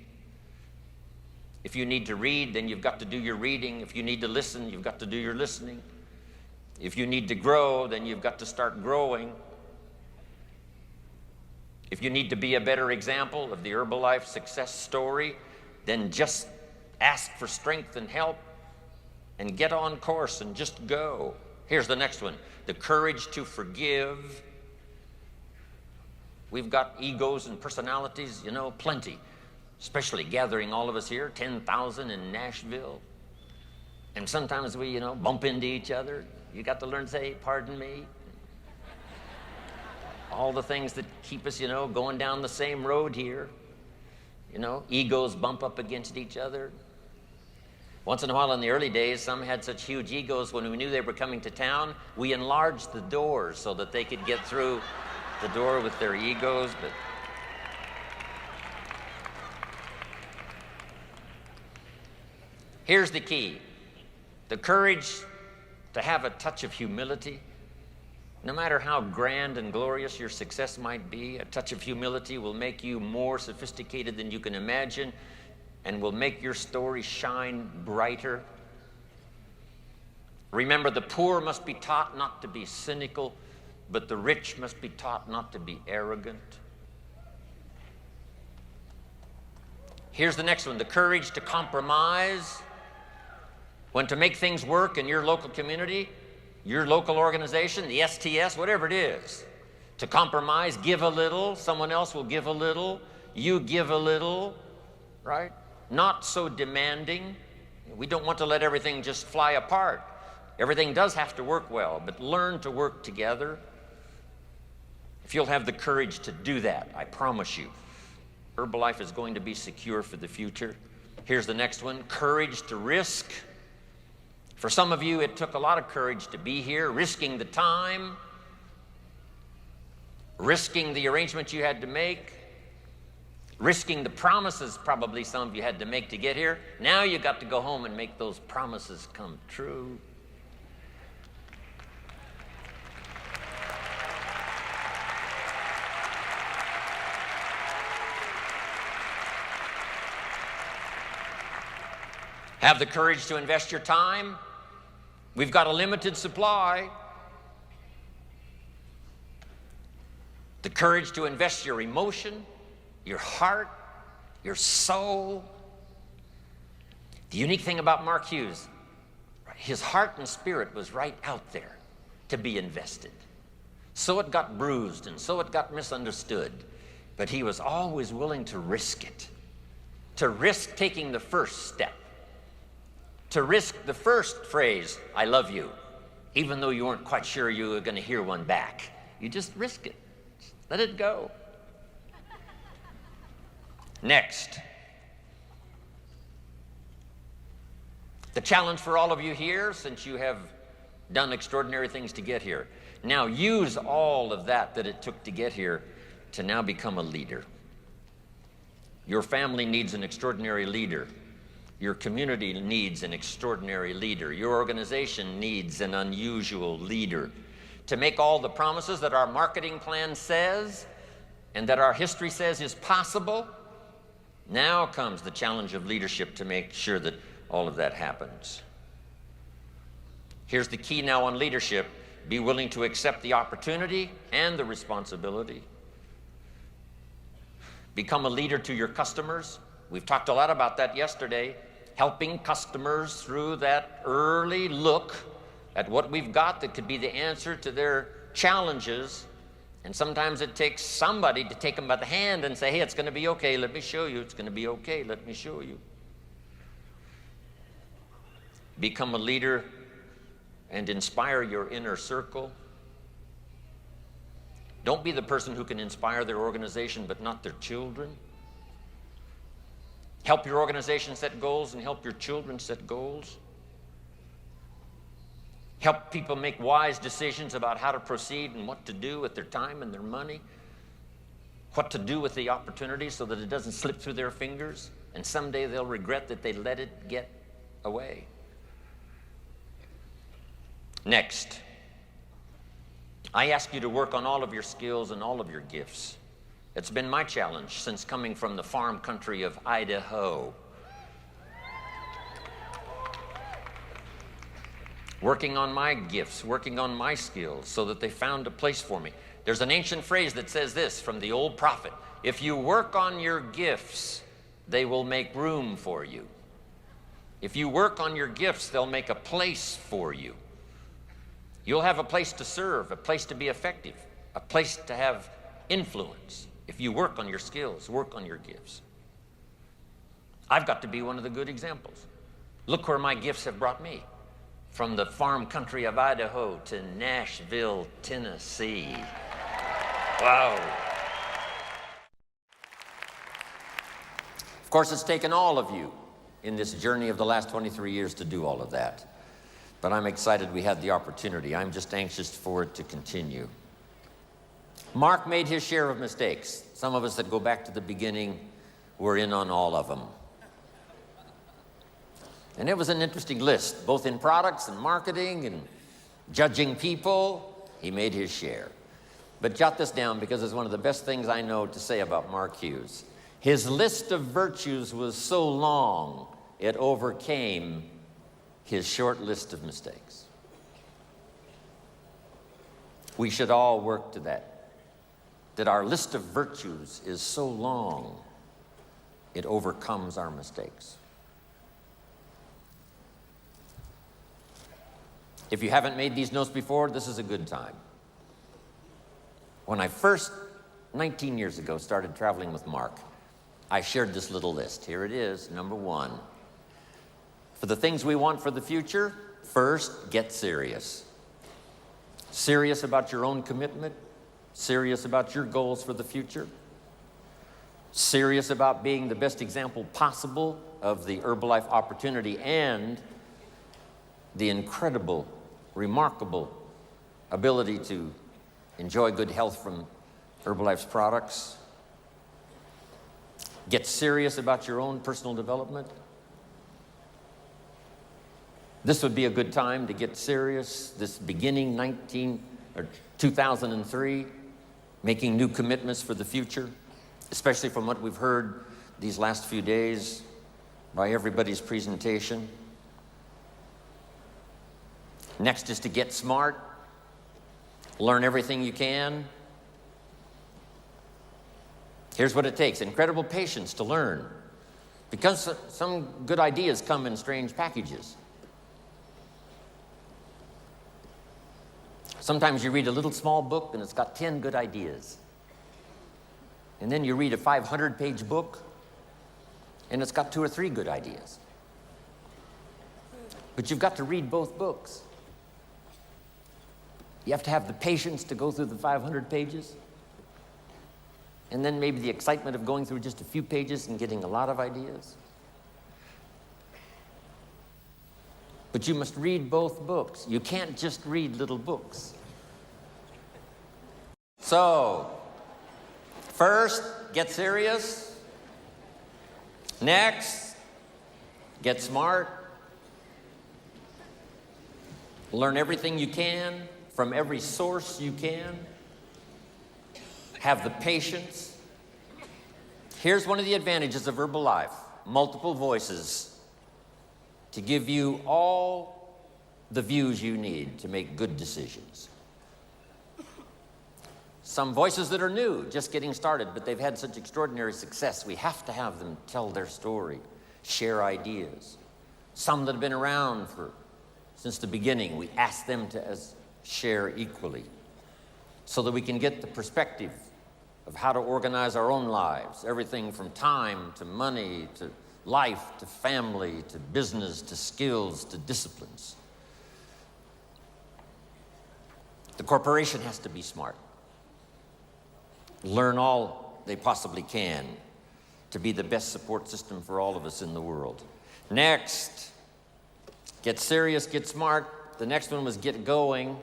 If you need to read, then you've got to do your reading. If you need to listen, you've got to do your listening. If you need to grow, then you've got to start growing. If you need to be a better example of the Herbalife success story, then just ask for strength and help and get on course and just go. Here's the next one, the courage to forgive. We've got egos and personalities, you know, plenty. Especially gathering all of us here, 10,000 in Nashville. And sometimes we, you know, bump into each other. You got to learn to say, pardon me. All the things that keep us, you know, going down the same road here. You know, egos bump up against each other. Once in a while in the early days, some had such huge egos when we knew they were coming to town, we enlarged the doors so that they could get through the door with their egos, but here's the key, the courage to have a touch of humility. No matter how grand and glorious your success might be, a touch of humility will make you more sophisticated than you can imagine and will make your story shine brighter. Remember, the poor must be taught not to be cynical, but the rich must be taught not to be arrogant. Here's the next one, the courage to compromise. When to make things work in your local community, your local organization, the STS, whatever it is. To compromise, give a little, someone else will give a little, you give a little, right? Not so demanding. We don't want to let everything just fly apart. Everything does have to work well, but learn to work together. If you'll have the courage to do that, I promise you, Herbalife is going to be secure for the future. Here's the next one, courage to risk. For some of you, it took a lot of courage to be here, risking the time, risking the arrangements you had to make, risking the promises probably some of you had to make to get here. Now you got to go home and make those promises come true. Have the courage to invest your time. We've got a limited supply. The courage to invest your emotion, your heart, your soul. The unique thing about Mark Hughes, his heart and spirit was right out there to be invested. So it got bruised and so it got misunderstood, but he was always willing to risk it, to risk taking the first step, to risk the first phrase, I love you, even though you weren't quite sure you were going to hear one back. You just risk it. Just let it go. Next, The challenge for all of you here, since you have done extraordinary things to get here, now use all of that it took to get here to now become a leader. Your family needs an extraordinary leader. Your community needs an extraordinary leader. Your organization needs an unusual leader. To make all the promises that our marketing plan says and that our history says is possible, now comes the challenge of leadership to make sure that all of that happens. Here's the key now on leadership. Be willing to accept the opportunity and the responsibility. Become a leader to your customers. We've talked a lot about that yesterday, helping customers through that early look at what we've got that could be the answer to their challenges. And sometimes it takes somebody to take them by the hand and say, hey, it's going to be okay, let me show you. It's going to be okay, let me show you. Become a leader and inspire your inner circle. Don't be the person who can inspire their organization but not their children. Help your organization set goals and help your children set goals. Help people make wise decisions about how to proceed and what to do with their time and their money. What to do with the opportunity so that it doesn't slip through their fingers and someday they'll regret that they let it get away. Next, I ask you to work on all of your skills and all of your gifts. It's been my challenge since coming from the farm country of Idaho. Working on my gifts, working on my skills so that they found a place for me. There's an ancient phrase that says this from the old prophet: if you work on your gifts, they will make room for you. If you work on your gifts, they'll make a place for you. You'll have a place to serve, a place to be effective, a place to have influence. If you work on your skills, work on your gifts. I've got to be one of the good examples. Look where my gifts have brought me. From the farm country of Idaho to Nashville, Tennessee. Wow. Of course, it's taken all of you in this journey of the last 23 years to do all of that. But I'm excited we had the opportunity. I'm just anxious for it to continue. Mark made his share of mistakes. Some of us that go back to the beginning were in on all of them. And it was an interesting list, both in products and marketing and judging people. He made his share. But jot this down because it's one of the best things I know to say about Mark Hughes. His list of virtues was so long, it overcame his short list of mistakes. We should all work to that our list of virtues is so long, it overcomes our mistakes. If you haven't made these notes before, this is a good time. When I first, 19 years ago, started traveling with Mark, I shared this little list. Here it is, number 1. For the things we want for the future, first, get serious. Serious about your own commitment, serious about your goals for the future, serious about being the best example possible of the Herbalife opportunity and the incredible, remarkable ability to enjoy good health from Herbalife's products. Get serious about your own personal development. This would be a good time to get serious, this beginning 2003, making new commitments for the future, especially from what we've heard these last few days by everybody's presentation. Next is to get smart, learn everything you can. Here's what it takes: incredible patience to learn, because some good ideas come in strange packages. Sometimes you read a little small book and it's got 10 good ideas. And then you read a 500-page book and it's got 2 or 3 good ideas. But you've got to read both books. You have to have the patience to go through the 500 pages. And then maybe the excitement of going through just a few pages and getting a lot of ideas. But you must read both books. You can't just read little books. So, first, get serious. Next, get smart. Learn everything you can from every source you can. Have the patience. Here's one of the advantages of verbal life: multiple voices to give you all the views you need to make good decisions. Some voices that are new, just getting started, but they've had such extraordinary success, we have to have them tell their story, share ideas. Some that have been around since the beginning, we ask them to share equally so that we can get the perspective of how to organize our own lives, everything from time to money to life to family to business to skills to disciplines. The corporation has to be smart. Learn all they possibly can to be the best support system for all of us in the world. Next, get serious, get smart. The next one was get going.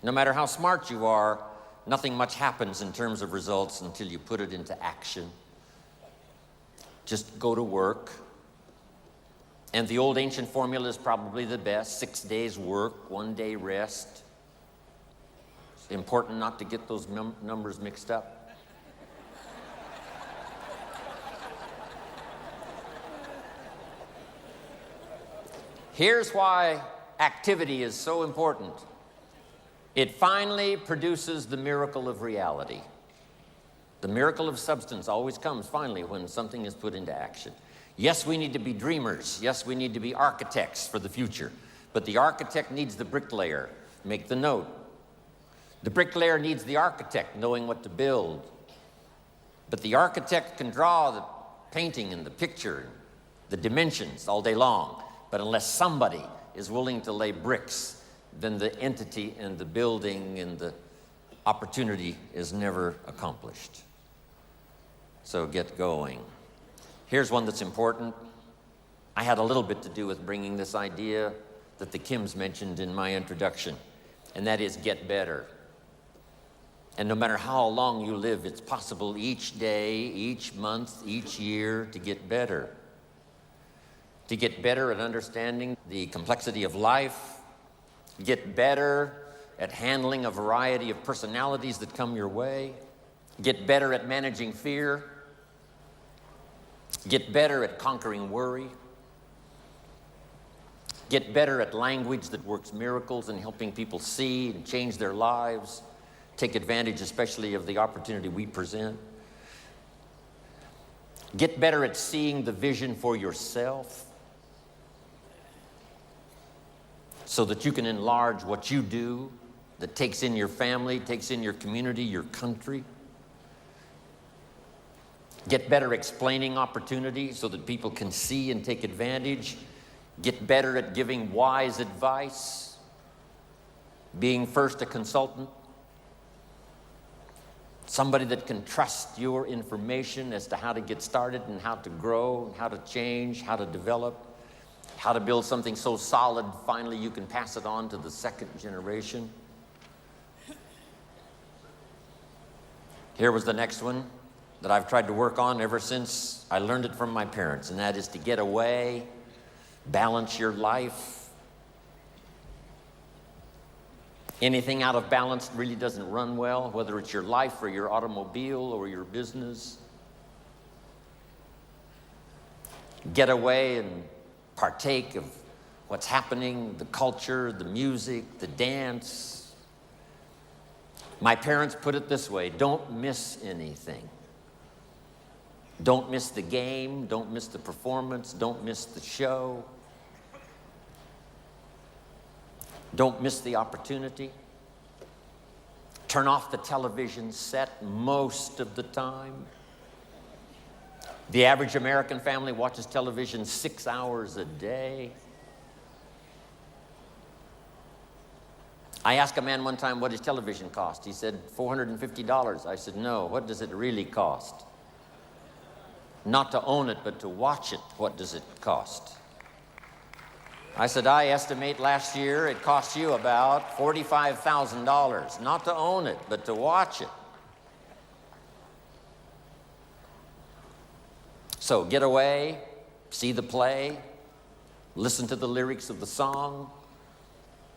No matter how smart you are, nothing much happens in terms of results until you put it into action. Just go to work. And the old ancient formula is probably the best: 6 days work, 1 day rest. It's important not to get those numbers mixed up. Here's why activity is so important. It finally produces the miracle of reality. The miracle of substance always comes finally when something is put into action. Yes, we need to be dreamers. Yes, we need to be architects for the future. But the architect needs the bricklayer. Make the note. The bricklayer needs the architect knowing what to build. But the architect can draw the painting and the picture, the dimensions all day long. But unless somebody is willing to lay bricks, then the entity and the building and the opportunity is never accomplished. So get going. Here's one that's important. I had a little bit to do with bringing this idea that the Kims mentioned in my introduction, and that is get better. And no matter how long you live, it's possible each day, each month, each year to get better. To get better at understanding the complexity of life, get better at handling a variety of personalities that come your way, get better at managing fear, get better at conquering worry, get better at language that works miracles and helping people see and change their lives, take advantage especially of the opportunity we present. Get better at seeing the vision for yourself so that you can enlarge what you do, that takes in your family, takes in your community, your country. Get better explaining opportunity so that people can see and take advantage. Get better at giving wise advice, being first a consultant, somebody that can trust your information as to how to get started and how to grow, how to change, how to develop, how to build something so solid finally you can pass it on to the second generation. Here was the next one that I've tried to work on ever since I learned it from my parents, and that is to get away, balance your life. Anything out of balance really doesn't run well, whether it's your life or your automobile or your business. Get away and partake of what's happening, the culture, the music, the dance. My parents put it this way: don't miss anything. Don't miss the game, don't miss the performance, don't miss the show. Don't miss the opportunity. Turn off the television set most of the time. The average American family watches television 6 hours a day. I asked a man one time, what does television cost? He said, $450. I said, no, what does it really cost? Not to own it, but to watch it, what does it cost? I said, I estimate last year it cost you about $45,000, not to own it, but to watch it. So get away, see the play, listen to the lyrics of the song.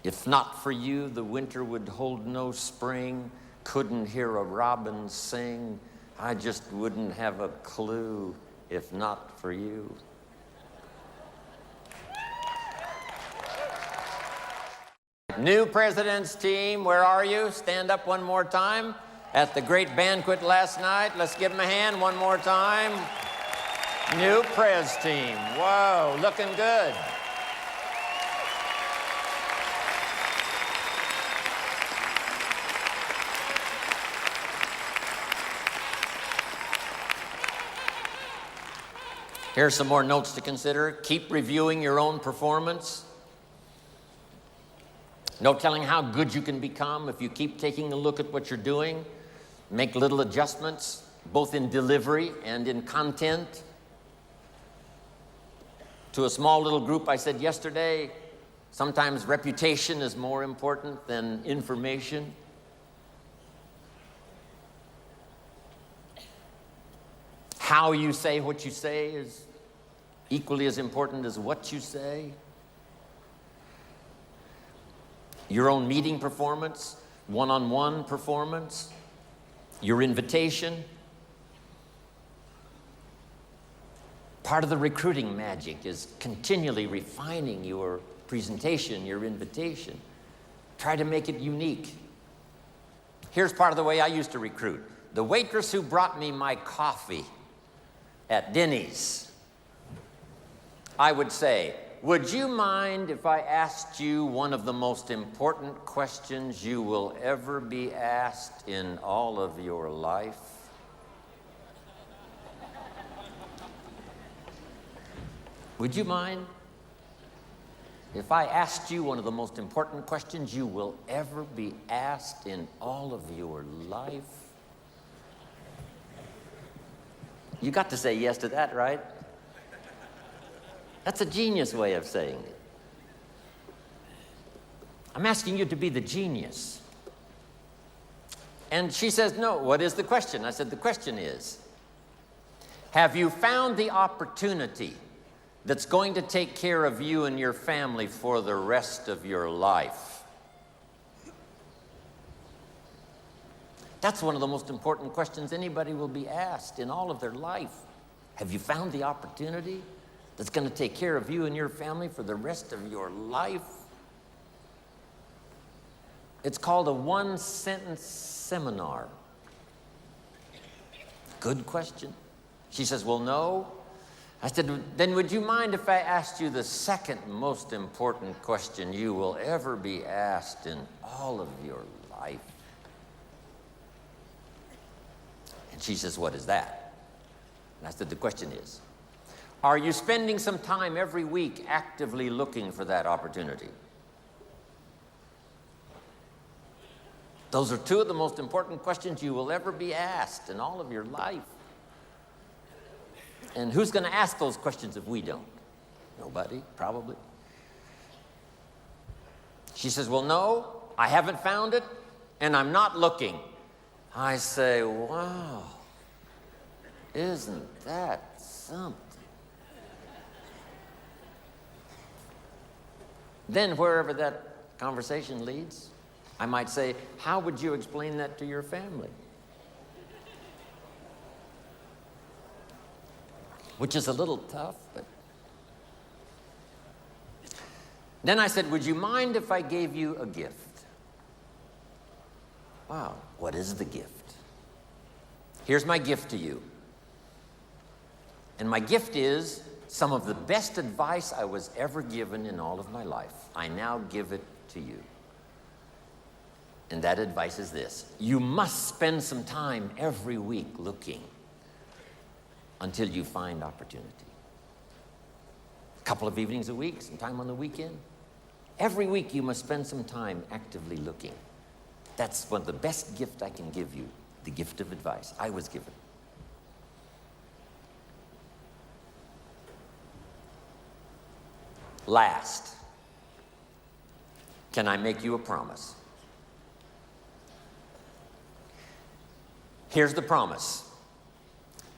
If not for you, the winter would hold no spring. Couldn't hear a robin sing. I just wouldn't have a clue if not for you. New president's team, where are you? Stand up one more time. At the great banquet last night, let's give them a hand one more time. New Prez team. Whoa, looking good. Here's some more notes to consider. Keep reviewing your own performance. No telling how good you can become if you keep taking a look at what you're doing. Make little adjustments, both in delivery and in content. To a small little group I said yesterday, sometimes reputation is more important than information. How you say what you say is equally as important as what you say. Your own meeting performance, one-on-one performance, your invitation. Part of the recruiting magic is continually refining your presentation, your invitation. Try to make it unique. Here's part of the way I used to recruit. The waitress who brought me my coffee at Denny's, I would say, would you mind if I asked you one of the most important questions you will ever be asked in all of your life? Would you mind if I asked you one of the most important questions you will ever be asked in all of your life? You got to say yes to that, right? That's a genius way of saying it. I'm asking you to be the genius. And she says, no, what is the question? I said, the question is, have you found the opportunity that's going to take care of you and your family for the rest of your life? That's one of the most important questions anybody will be asked in all of their life. Have you found the opportunity that's going to take care of you and your family for the rest of your life? It's called a one-sentence seminar. Good question. She says, well, no. I said, then would you mind if I asked you the second most important question you will ever be asked in all of your life? And she says, what is that? And I said, the question is, are you spending some time every week actively looking for that opportunity? Those are two of the most important questions you will ever be asked in all of your life. And who's going to ask those questions if we don't? Nobody, probably. She says, well, no, I haven't found it, and I'm not looking. I say, wow, isn't that something? Then wherever that conversation leads, I might say, how would you explain that to your family? Which is a little tough, but... Then I said, would you mind if I gave you a gift? Wow, what is the gift? Here's my gift to you. And my gift is some of the best advice I was ever given in all of my life. I now give it to you. And that advice is this: you must spend some time every week looking until you find opportunity. A couple of evenings a week, some time on the weekend. Every week you must spend some time actively looking. That's one of the best gifts I can give you, the gift of advice I was given. Last, Can I make you a promise? Here's the promise.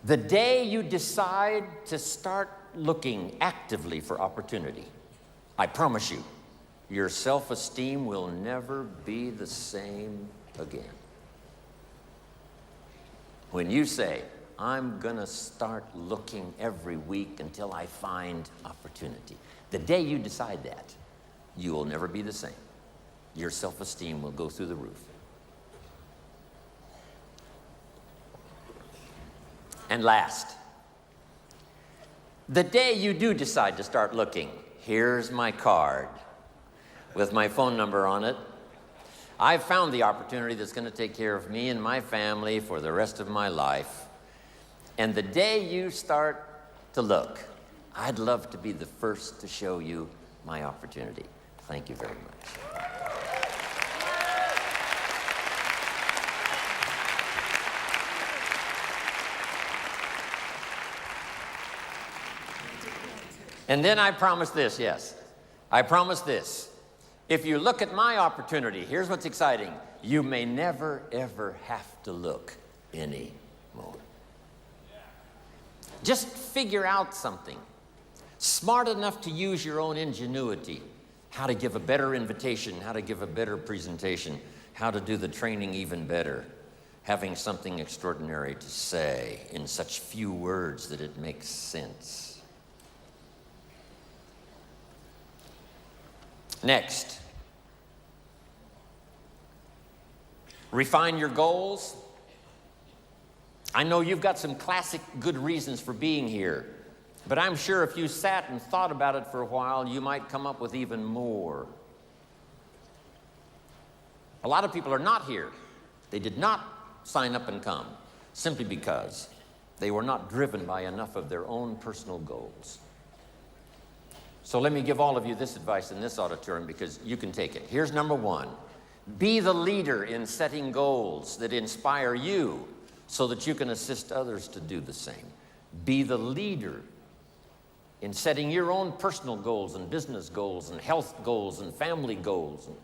The day you decide to start looking actively for opportunity, I promise you, your self-esteem will never be the same again. When you say, I'm going to start looking every week until I find opportunity, the day you decide that, you will never be the same. Your self-esteem will go through the roof. And last, the day you do decide to start looking, here's my card with my phone number on it. I've found the opportunity that's going to take care of me and my family for the rest of my life. And the day you start to look, I'd love to be the first to show you my opportunity. Thank you very much. And then I promise this, yes. I promise this. If you look at my opportunity, here's what's exciting. You may never, ever have to look anymore. Just figure out something. Smart enough to use your own ingenuity. How to give a better invitation, how to give a better presentation, how to do the training even better. Having something extraordinary to say in such few words that it makes sense. Next, refine your goals. I know you've got some classic good reasons for being here, but I'm sure if you sat and thought about it for a while, you might come up with even more. A lot of people are not here. They did not sign up and come simply because they were not driven by enough of their own personal goals. So let me give all of you this advice in this auditorium because you can take it. Here's number one. Be the leader in setting goals that inspire you so that you can assist others to do the same. Be the leader in setting your own personal goals and business goals and health goals and family goals. And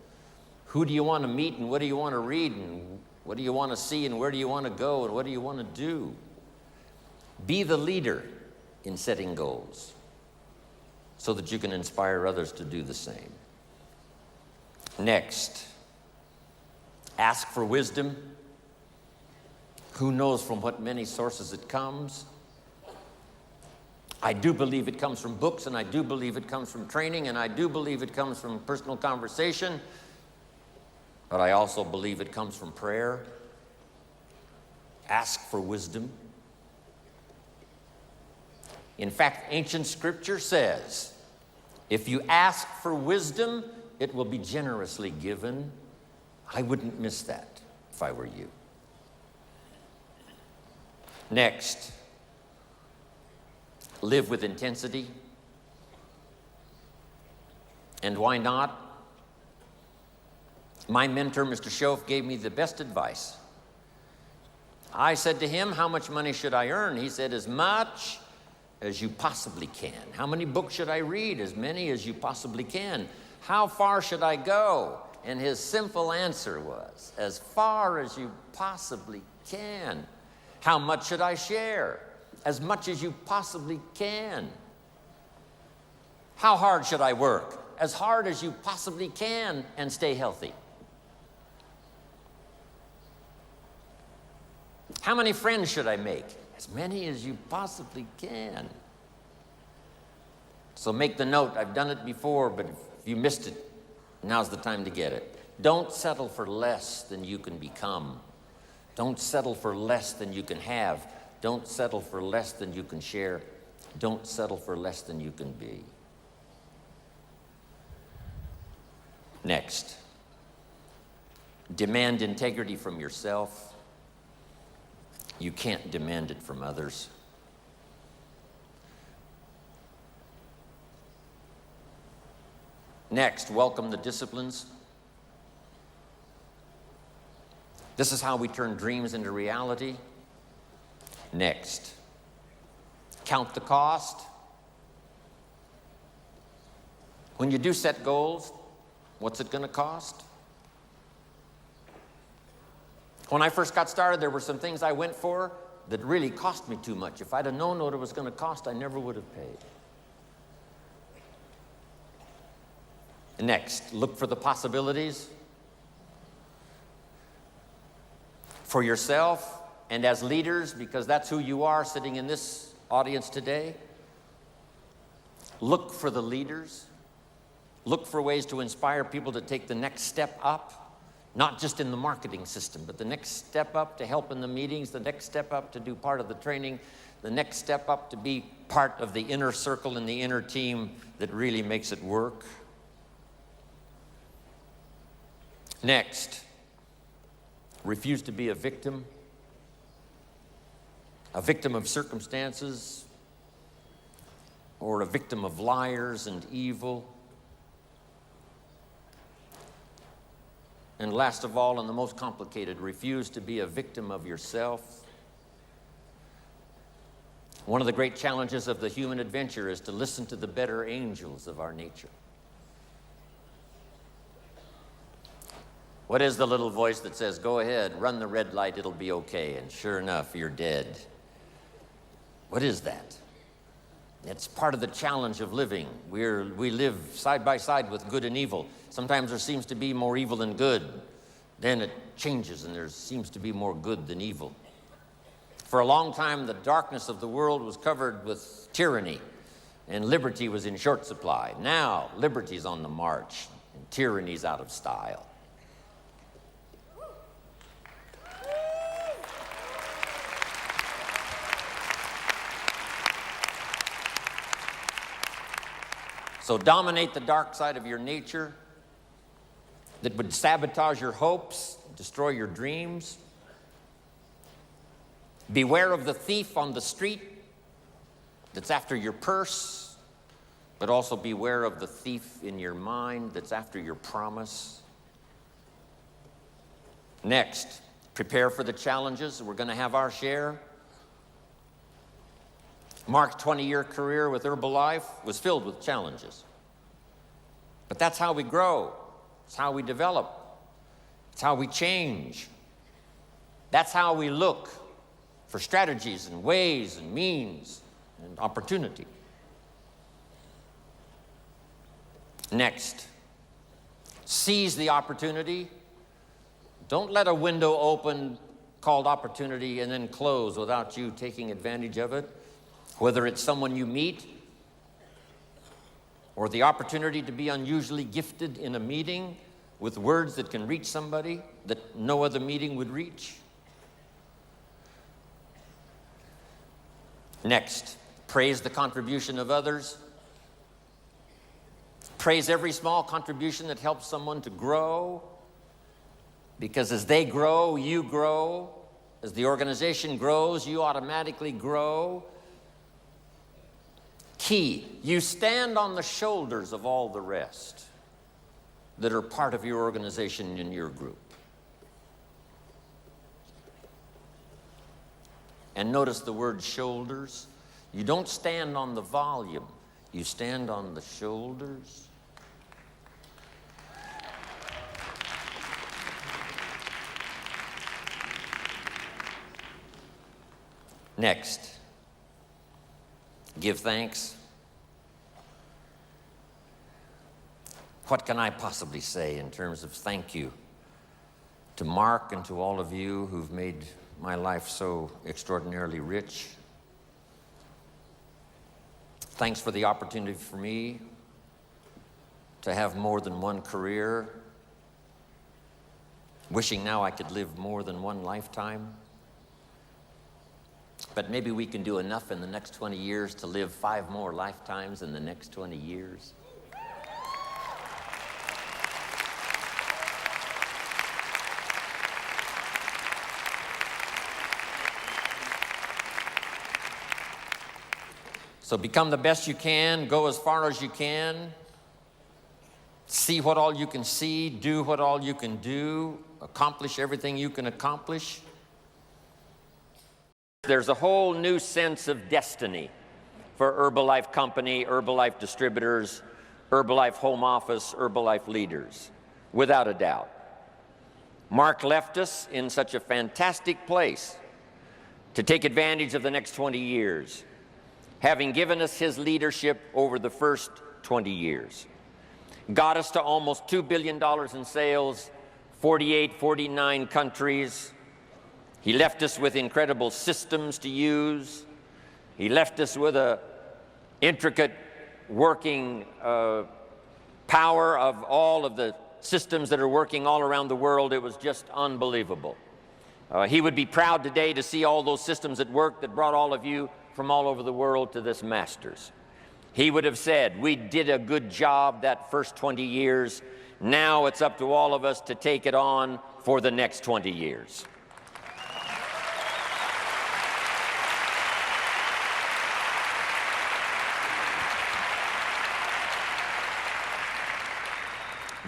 who do you want to meet and what do you want to read and what do you want to see and where do you want to go and what do you want to do? Be the leader in setting goals so that you can inspire others to do the same. Next, ask for wisdom. Who knows from what many sources it comes? I do believe it comes from books, and I do believe it comes from training, and I do believe it comes from personal conversation, but I also believe it comes from prayer. Ask for wisdom. In fact, ancient scripture says, if you ask for wisdom, it will be generously given. I wouldn't miss that if I were you. Next, live with intensity. And why not? My mentor, Mr. Schoaf, gave me the best advice. I said to him, how much money should I earn? He said, as much as you possibly can. How many books should I read? As many as you possibly can. How far should I go? And his simple answer was, as far as you possibly can. How much should I share? As much as you possibly can. How hard should I work? As hard as you possibly can and stay healthy. How many friends should I make? As many as you possibly can. So make the note. I've done it before, but if you missed it, now's the time to get it. Don't settle for less than you can become. Don't settle for less than you can have. Don't settle for less than you can share. Don't settle for less than you can be. Next, demand integrity from yourself. You can't demand it from others. Next, welcome the disciplines. This is how we turn dreams into reality. Next, count the cost. When you do set goals, What's it going to cost? When I first got started, there were some things I went for that really cost me too much. If I'd have known what it was going to cost, I never would have paid. Next, look for the possibilities for yourself and as leaders, because that's who you are sitting in this audience today. Look for the leaders. Look for ways to inspire people to take the next step up, not just in the marketing system, but the next step up to help in the meetings, the next step up to do part of the training, the next step up to be part of the inner circle and the inner team that really makes it work. Next, refuse to be a victim of circumstances, or a victim of liars and evil. And last of all, and the most complicated, refuse to be a victim of yourself. One of the great challenges of the human adventure is to listen to the better angels of our nature. What is the little voice that says, go ahead, run the red light, it'll be okay, and sure enough, you're dead? What is that? It's part of the challenge of living. We live side by side with good and evil. Sometimes there seems to be more evil than good. Then it changes and there seems to be more good than evil. For a long time, the darkness of the world was covered with tyranny, and liberty was in short supply. Now, liberty's on the march, and tyranny's out of style. So dominate the dark side of your nature that would sabotage your hopes, destroy your dreams. Beware of the thief on the street that's after your purse, but also beware of the thief in your mind that's after your promise. Next, prepare for the challenges. We're going to have our share. Mark's 20-year career with Herbalife was filled with challenges. But that's how we grow. It's how we develop. It's how we change. That's how we look for strategies and ways and means and opportunity. Next, seize the opportunity. Don't let a window open called opportunity and then close without you taking advantage of it. Whether it's someone you meet, or the opportunity to be unusually gifted in a meeting with words that can reach somebody that no other meeting would reach. Next, praise the contribution of others. Praise every small contribution that helps someone to grow, because as they grow, you grow. As the organization grows, you automatically grow. Key, you stand on the shoulders of all the rest that are part of your organization and your group. And notice the word shoulders. You don't stand on the volume, you stand on the shoulders. Next, give thanks. What can I possibly say in terms of thank you to Mark and to all of you who've made my life so extraordinarily rich? Thanks for the opportunity for me to have more than one career. Wishing now I could live more than one lifetime. But maybe we can do enough in the next 20 years to live 5 more lifetimes in the next 20 years. So become the best you can, go as far as you can, see what all you can see, do what all you can do, accomplish everything you can accomplish. There's a whole new sense of destiny for Herbalife Company, Herbalife distributors, Herbalife home office, Herbalife leaders. without a doubt. Mark left us in such a fantastic place to take advantage of the next 20 years, having given us his leadership over the first 20 years. Got us to almost $2 billion in sales, 48, 49 countries. He left us with incredible systems to use. He left us with an intricate working power of all of the systems that are working all around the world. It was just unbelievable. He would be proud today to see all those systems at work that brought all of you from all over the world to this Masters. He would have said, we did a good job that first 20 years. Now it's up to all of us to take it on for the next 20 years.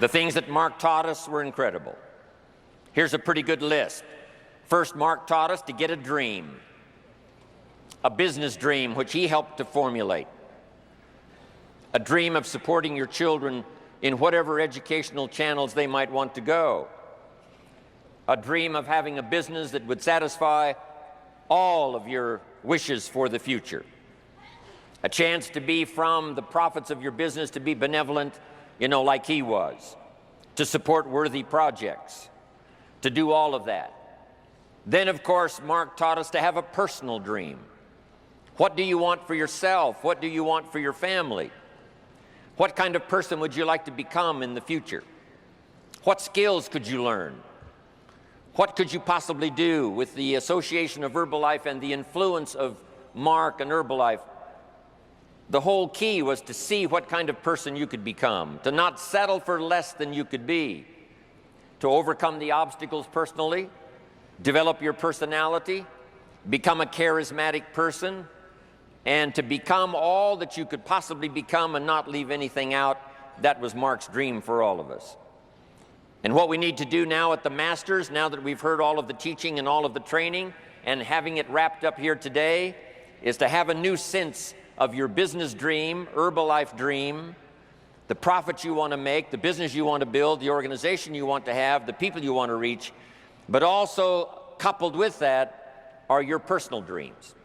The things that Mark taught us were incredible. Here's a pretty good list. First, Mark taught us to get a dream, a business dream, which he helped to formulate. A dream of supporting your children in whatever educational channels they might want to go. A dream of having a business that would satisfy all of your wishes for the future. A chance to be from the profits of your business to be benevolent, like he was, to support worthy projects, to do all of that. Then, of course, Mark taught us to have a personal dream. What do you want for yourself? What do you want for your family? What kind of person would you like to become in the future? What skills could you learn? What could you possibly do with the association of Herbalife and the influence of Mark and Herbalife? The whole key was to see what kind of person you could become, to not settle for less than you could be, to overcome the obstacles personally, develop your personality, become a charismatic person, and to become all that you could possibly become and not leave anything out. That was Mark's dream for all of us. And what we need to do now at the Masters, now that we've heard all of the teaching and all of the training and having it wrapped up here today, is to have a new sense of your business dream, Herbalife dream, the profits you want to make, the business you want to build, the organization you want to have, the people you want to reach, but also coupled with that are your personal dreams.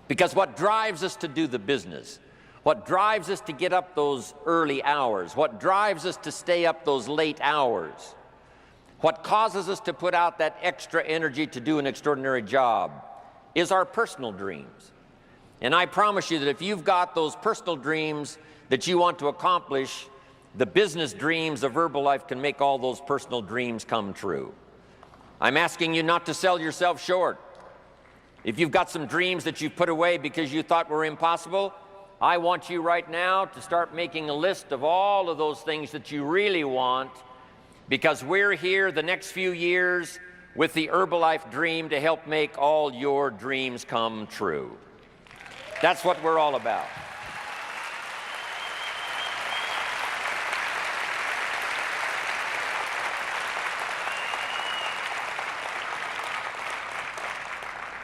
Because what drives us to do the business, what drives us to get up those early hours, what drives us to stay up those late hours, what causes us to put out that extra energy to do an extraordinary job is our personal dreams. And I promise you that if you've got those personal dreams that you want to accomplish, the business dreams of Herbalife can make all those personal dreams come true. I'm asking you not to sell yourself short. If you've got some dreams that you've put away because you thought were impossible, I want you right now to start making a list of all of those things that you really want, because we're here the next few years with the Herbalife dream to help make all your dreams come true. That's what we're all about.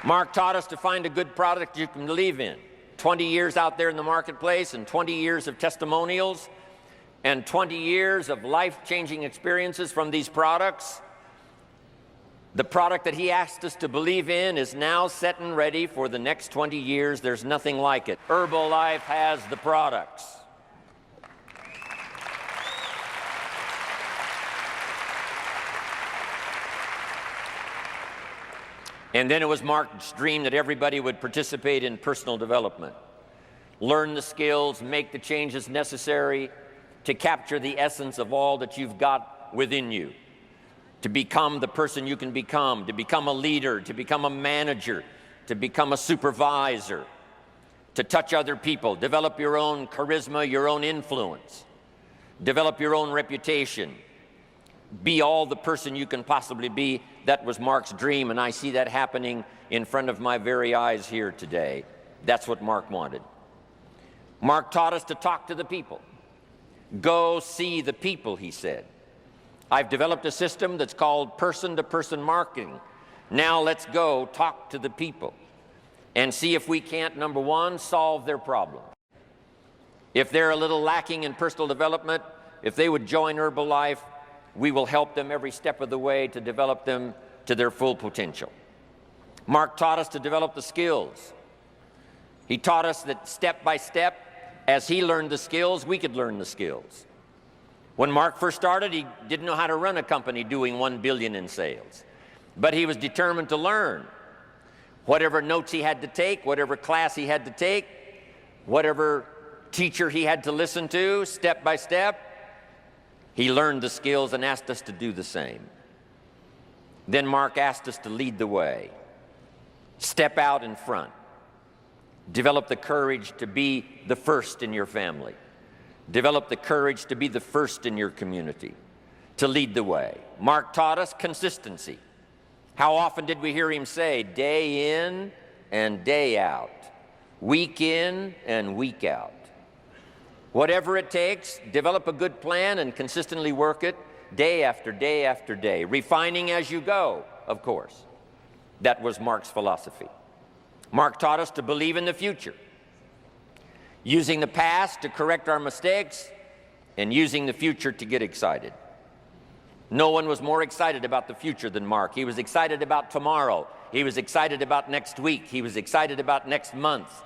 Mark taught us to find a good product you can believe in. 20 years out there in the marketplace, and 20 years of testimonials, and 20 years of life-changing experiences from these products. The product that he asked us to believe in is now set and ready for the next 20 years. There's nothing like it. Herbalife has the products. And then it was Mark's dream that everybody would participate in personal development, learn the skills, make the changes necessary to capture the essence of all that you've got within you, to become the person you can become, to become a leader, to become a manager, to become a supervisor, to touch other people, develop your own charisma, your own influence, develop your own reputation, be all the person you can possibly be. That was Mark's dream, and I see that happening in front of my very eyes here today. That's what Mark wanted. Mark taught us to talk to the people. Go see the people, he said. I've developed a system that's called person-to-person marketing. Now let's go talk to the people and see if we can't, number one, solve their problem. If they're a little lacking in personal development, if they would join Herbalife, we will help them every step of the way to develop them to their full potential. Mark taught us to develop the skills. He taught us that step by step, as he learned the skills, we could learn the skills. When Mark first started, he didn't know how to run a company doing $1 billion in sales. But he was determined to learn. Whatever notes he had to take, whatever class he had to take, whatever teacher he had to listen to, step by step, he learned the skills and asked us to do the same. Then Mark asked us to lead the way. Step out in front. Develop the courage to be the first in your family. Develop the courage to be the first in your community, to lead the way. Mark taught us consistency. How often did we hear him say, day in and day out, week in and week out? Whatever it takes, develop a good plan and consistently work it day after day after day, refining as you go, of course. That was Mark's philosophy. Mark taught us to believe in the future, using the past to correct our mistakes and using the future to get excited. No one was more excited about the future than Mark. He was excited about tomorrow. He was excited about next week. He was excited about next month.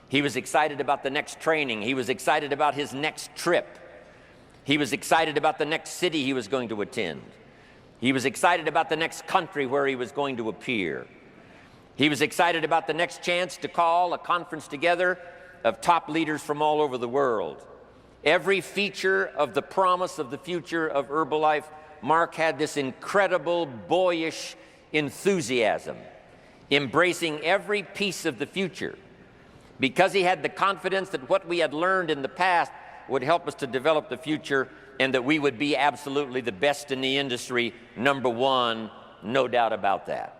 He was excited about the next training. He was excited about his next trip. He was excited about the next city he was going to attend. He was excited about the next country where he was going to appear. He was excited about the next chance to call a conference together of top leaders from all over the world. Every feature of the promise of the future of Herbalife, Mark had this incredible, boyish enthusiasm, embracing every piece of the future, because he had the confidence that what we had learned in the past would help us to develop the future and that we would be absolutely the best in the industry, number one, no doubt about that.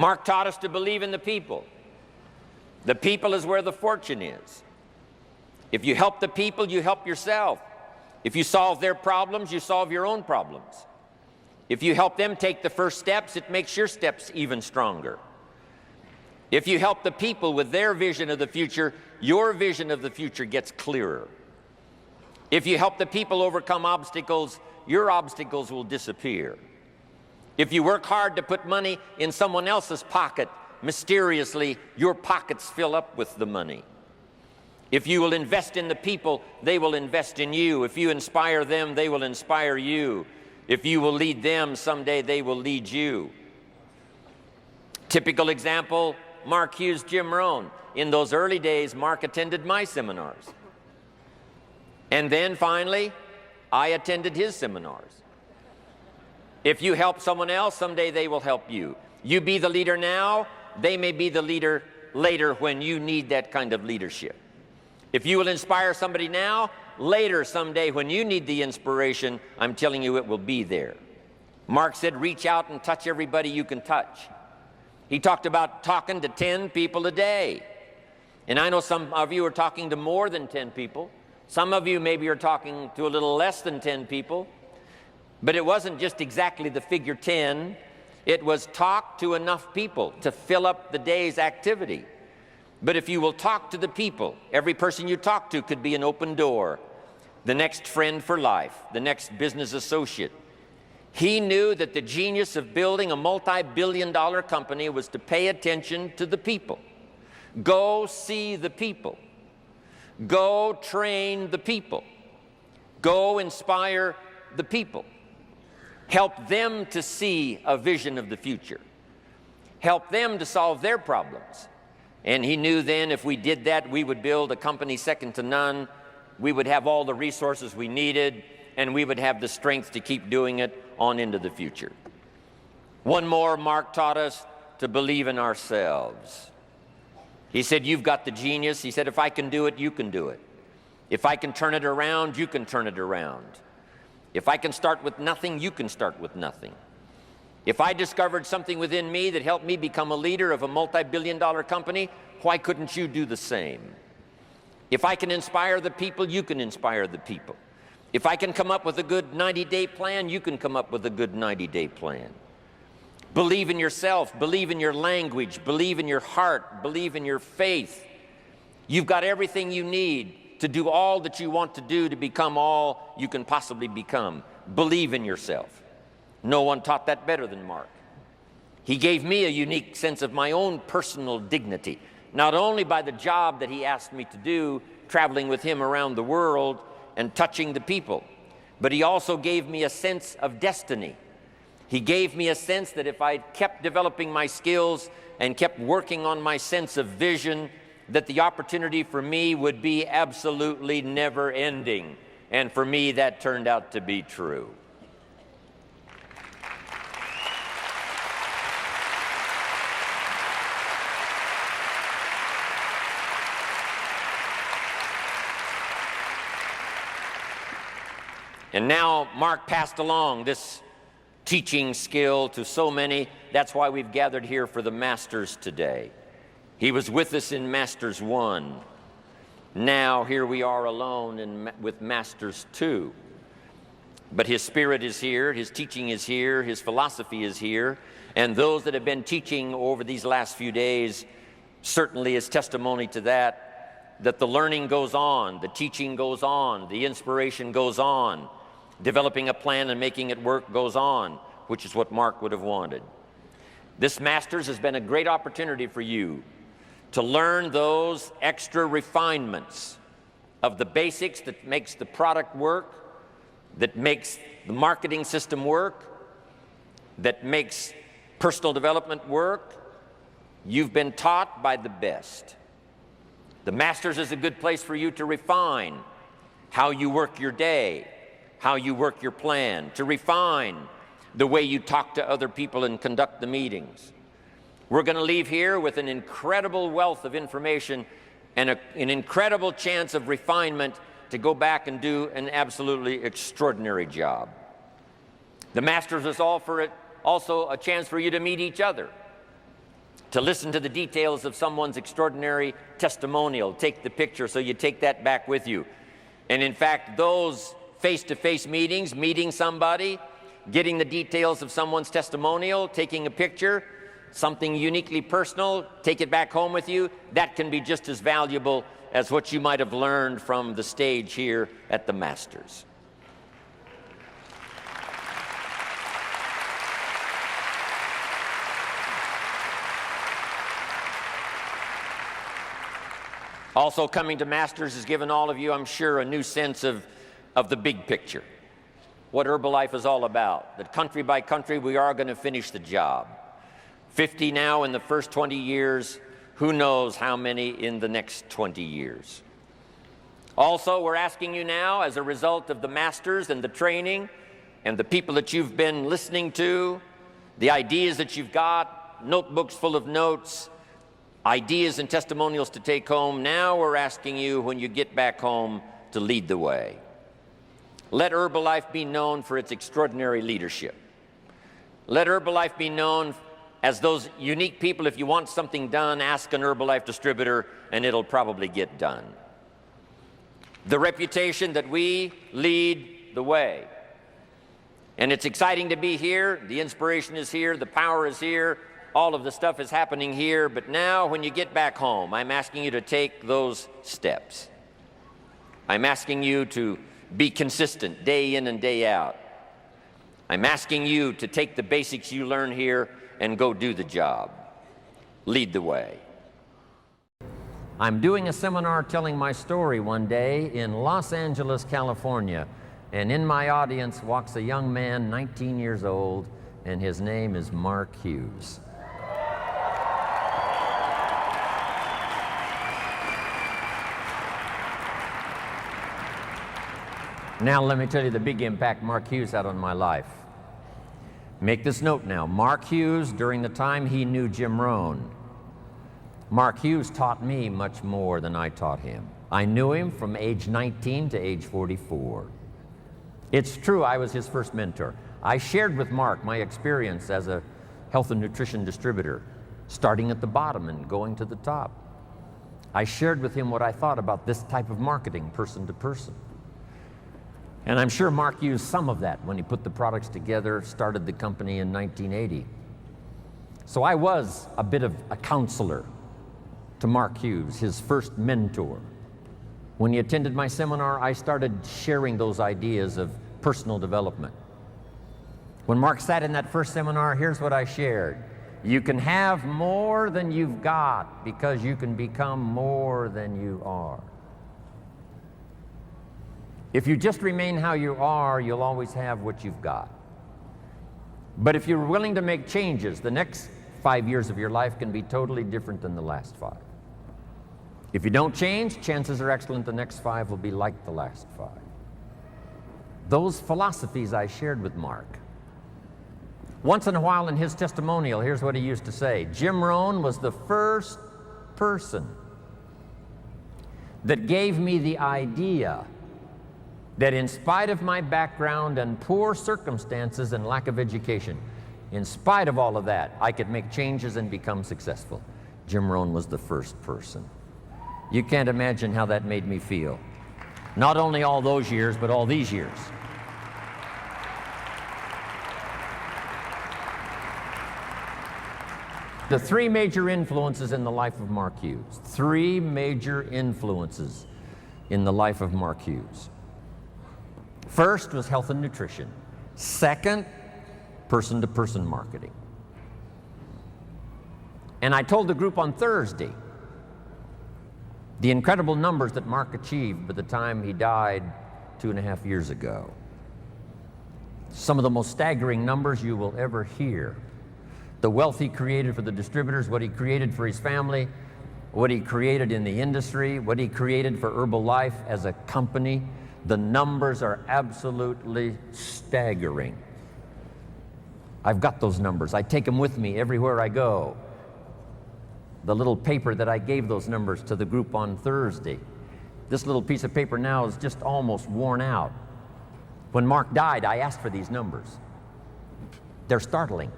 Mark taught us to believe in the people. The people is where the fortune is. If you help the people, you help yourself. If you solve their problems, you solve your own problems. If you help them take the first steps, it makes your steps even stronger. If you help the people with their vision of the future, your vision of the future gets clearer. If you help the people overcome obstacles, your obstacles will disappear. If you work hard to put money in someone else's pocket, mysteriously, your pockets fill up with the money. If you will invest in the people, they will invest in you. If you inspire them, they will inspire you. If you will lead them, someday they will lead you. Typical example, Mark Hughes, Jim Rohn. In those early days, Mark attended my seminars. And then finally, I attended his seminars. If you help someone else, someday they will help you. You be the leader now, they may be the leader later when you need that kind of leadership. If you will inspire somebody now, later someday when you need the inspiration, I'm telling you it will be there. Mark said, reach out and touch everybody you can touch. He talked about talking to 10 people a day. And I know some of you are talking to more than 10 people. Some of you maybe are talking to a little less than 10 people. But it wasn't just exactly the figure 10. It was talk to enough people to fill up the day's activity. But if you will talk to the people, every person you talk to could be an open door, the next friend for life, the next business associate. He knew that the genius of building a multi-billion-dollar company was to pay attention to the people. Go see the people. Go train the people. Go inspire the people. Help them to see a vision of the future. Help them to solve their problems. And he knew then if we did that, we would build a company second to none. We would have all the resources we needed, and we would have the strength to keep doing it on into the future. One more, Mark taught us to believe in ourselves. He said, you've got the genius. He said, if I can do it, you can do it. If I can turn it around, you can turn it around. If I can start with nothing, you can start with nothing. If I discovered something within me that helped me become a leader of a multi-billion-dollar company, why couldn't you do the same? If I can inspire the people, you can inspire the people. If I can come up with a good 90-day plan, you can come up with a good 90-day plan. Believe in yourself, believe in your language, believe in your heart, believe in your faith. You've got everything you need to do all that you want to do to become all you can possibly become. Believe in yourself. No one taught that better than Mark. He gave me a unique sense of my own personal dignity, not only by the job that he asked me to do, traveling with him around the world and touching the people, but he also gave me a sense of destiny. He gave me a sense that if I kept developing my skills and kept working on my sense of vision, that the opportunity for me would be absolutely never ending. And for me, that turned out to be true. And now Mark passed along this teaching skill to so many. That's why we've gathered here for the Masters today. He was with us in Masters 1. Now here we are alone with Masters 2. But his spirit is here, his teaching is here, his philosophy is here, and those that have been teaching over these last few days certainly is testimony to that the learning goes on, the teaching goes on, the inspiration goes on. Developing a plan and making it work goes on, which is what Mark would have wanted. This Masters has been a great opportunity for you to learn those extra refinements of the basics that makes the product work, that makes the marketing system work, that makes personal development work. You've been taught by the best. The Masters is a good place for you to refine how you work your day, how you work your plan, to refine the way you talk to other people and conduct the meetings. We're going to leave here with an incredible wealth of information and an incredible chance of refinement to go back and do an absolutely extraordinary job. The Masters is also a chance for you to meet each other, to listen to the details of someone's extraordinary testimonial, take the picture so you take that back with you. And in fact, those face-to-face meetings, meeting somebody, getting the details of someone's testimonial, taking a picture, something uniquely personal, take it back home with you, that can be just as valuable as what you might have learned from the stage here at the Masters. Also coming to Masters has given all of you, I'm sure, a new sense of the big picture, what Herbalife is all about, that country by country we are going to finish the job. 50 now in the first 20 years, who knows how many in the next 20 years. Also, we're asking you now, as a result of the Masters and the training and the people that you've been listening to, the ideas that you've got, notebooks full of notes, ideas and testimonials to take home, now we're asking you, when you get back home, to lead the way. Let Herbalife be known for its extraordinary leadership. Let Herbalife be known as those unique people. If you want something done, ask an Herbalife distributor and it'll probably get done. The reputation that we lead the way. And it's exciting to be here. The inspiration is here. The power is here. All of the stuff is happening here. But now when you get back home, I'm asking you to take those steps. I'm asking you to be consistent day in and day out. I'm asking you to take the basics you learn here and go do the job. Lead the way. I'm doing a seminar telling my story one day in Los Angeles, California, and in my audience walks a young man, 19 years old, and his name is Mark Hughes. Now let me tell you the big impact Mark Hughes had on my life. Make this note now. Mark Hughes, during the time he knew Jim Rohn, Mark Hughes taught me much more than I taught him. I knew him from age 19 to age 44. It's true, I was his first mentor. I shared with Mark my experience as a health and nutrition distributor, starting at the bottom and going to the top. I shared with him what I thought about this type of marketing, person to person. And I'm sure Mark used some of that when he put the products together, started the company in 1980. So I was a bit of a counselor to Mark Hughes, his first mentor. When he attended my seminar, I started sharing those ideas of personal development. When Mark sat in that first seminar, here's what I shared. You can have more than you've got because you can become more than you are. If you just remain how you are, you'll always have what you've got. But if you're willing to make changes, the next 5 years of your life can be totally different than the last 5. If you don't change, chances are excellent the next 5 will be like the last 5. Those philosophies I shared with Mark. Once in a while in his testimonial, here's what he used to say. Jim Rohn was the first person that gave me the idea that in spite of my background and poor circumstances and lack of education, in spite of all of that, I could make changes and become successful. Jim Rohn was the first person. You can't imagine how that made me feel. Not only all those years, but all these years. The 3 major influences in the life of Mark Hughes. 3 major influences in the life of Mark Hughes. First was health and nutrition. Second, person-to-person marketing. And I told the group on Thursday the incredible numbers that Mark achieved by the time he died 2.5 years ago. Some of the most staggering numbers you will ever hear. The wealth he created for the distributors, what he created for his family, what he created in the industry, what he created for Herbalife as a company. The numbers are absolutely staggering. I've got those numbers. I take them with me everywhere I go. The little paper that I gave those numbers to the group on Thursday. This little piece of paper now is just almost worn out. When Mark died, I asked for these numbers. They're startling.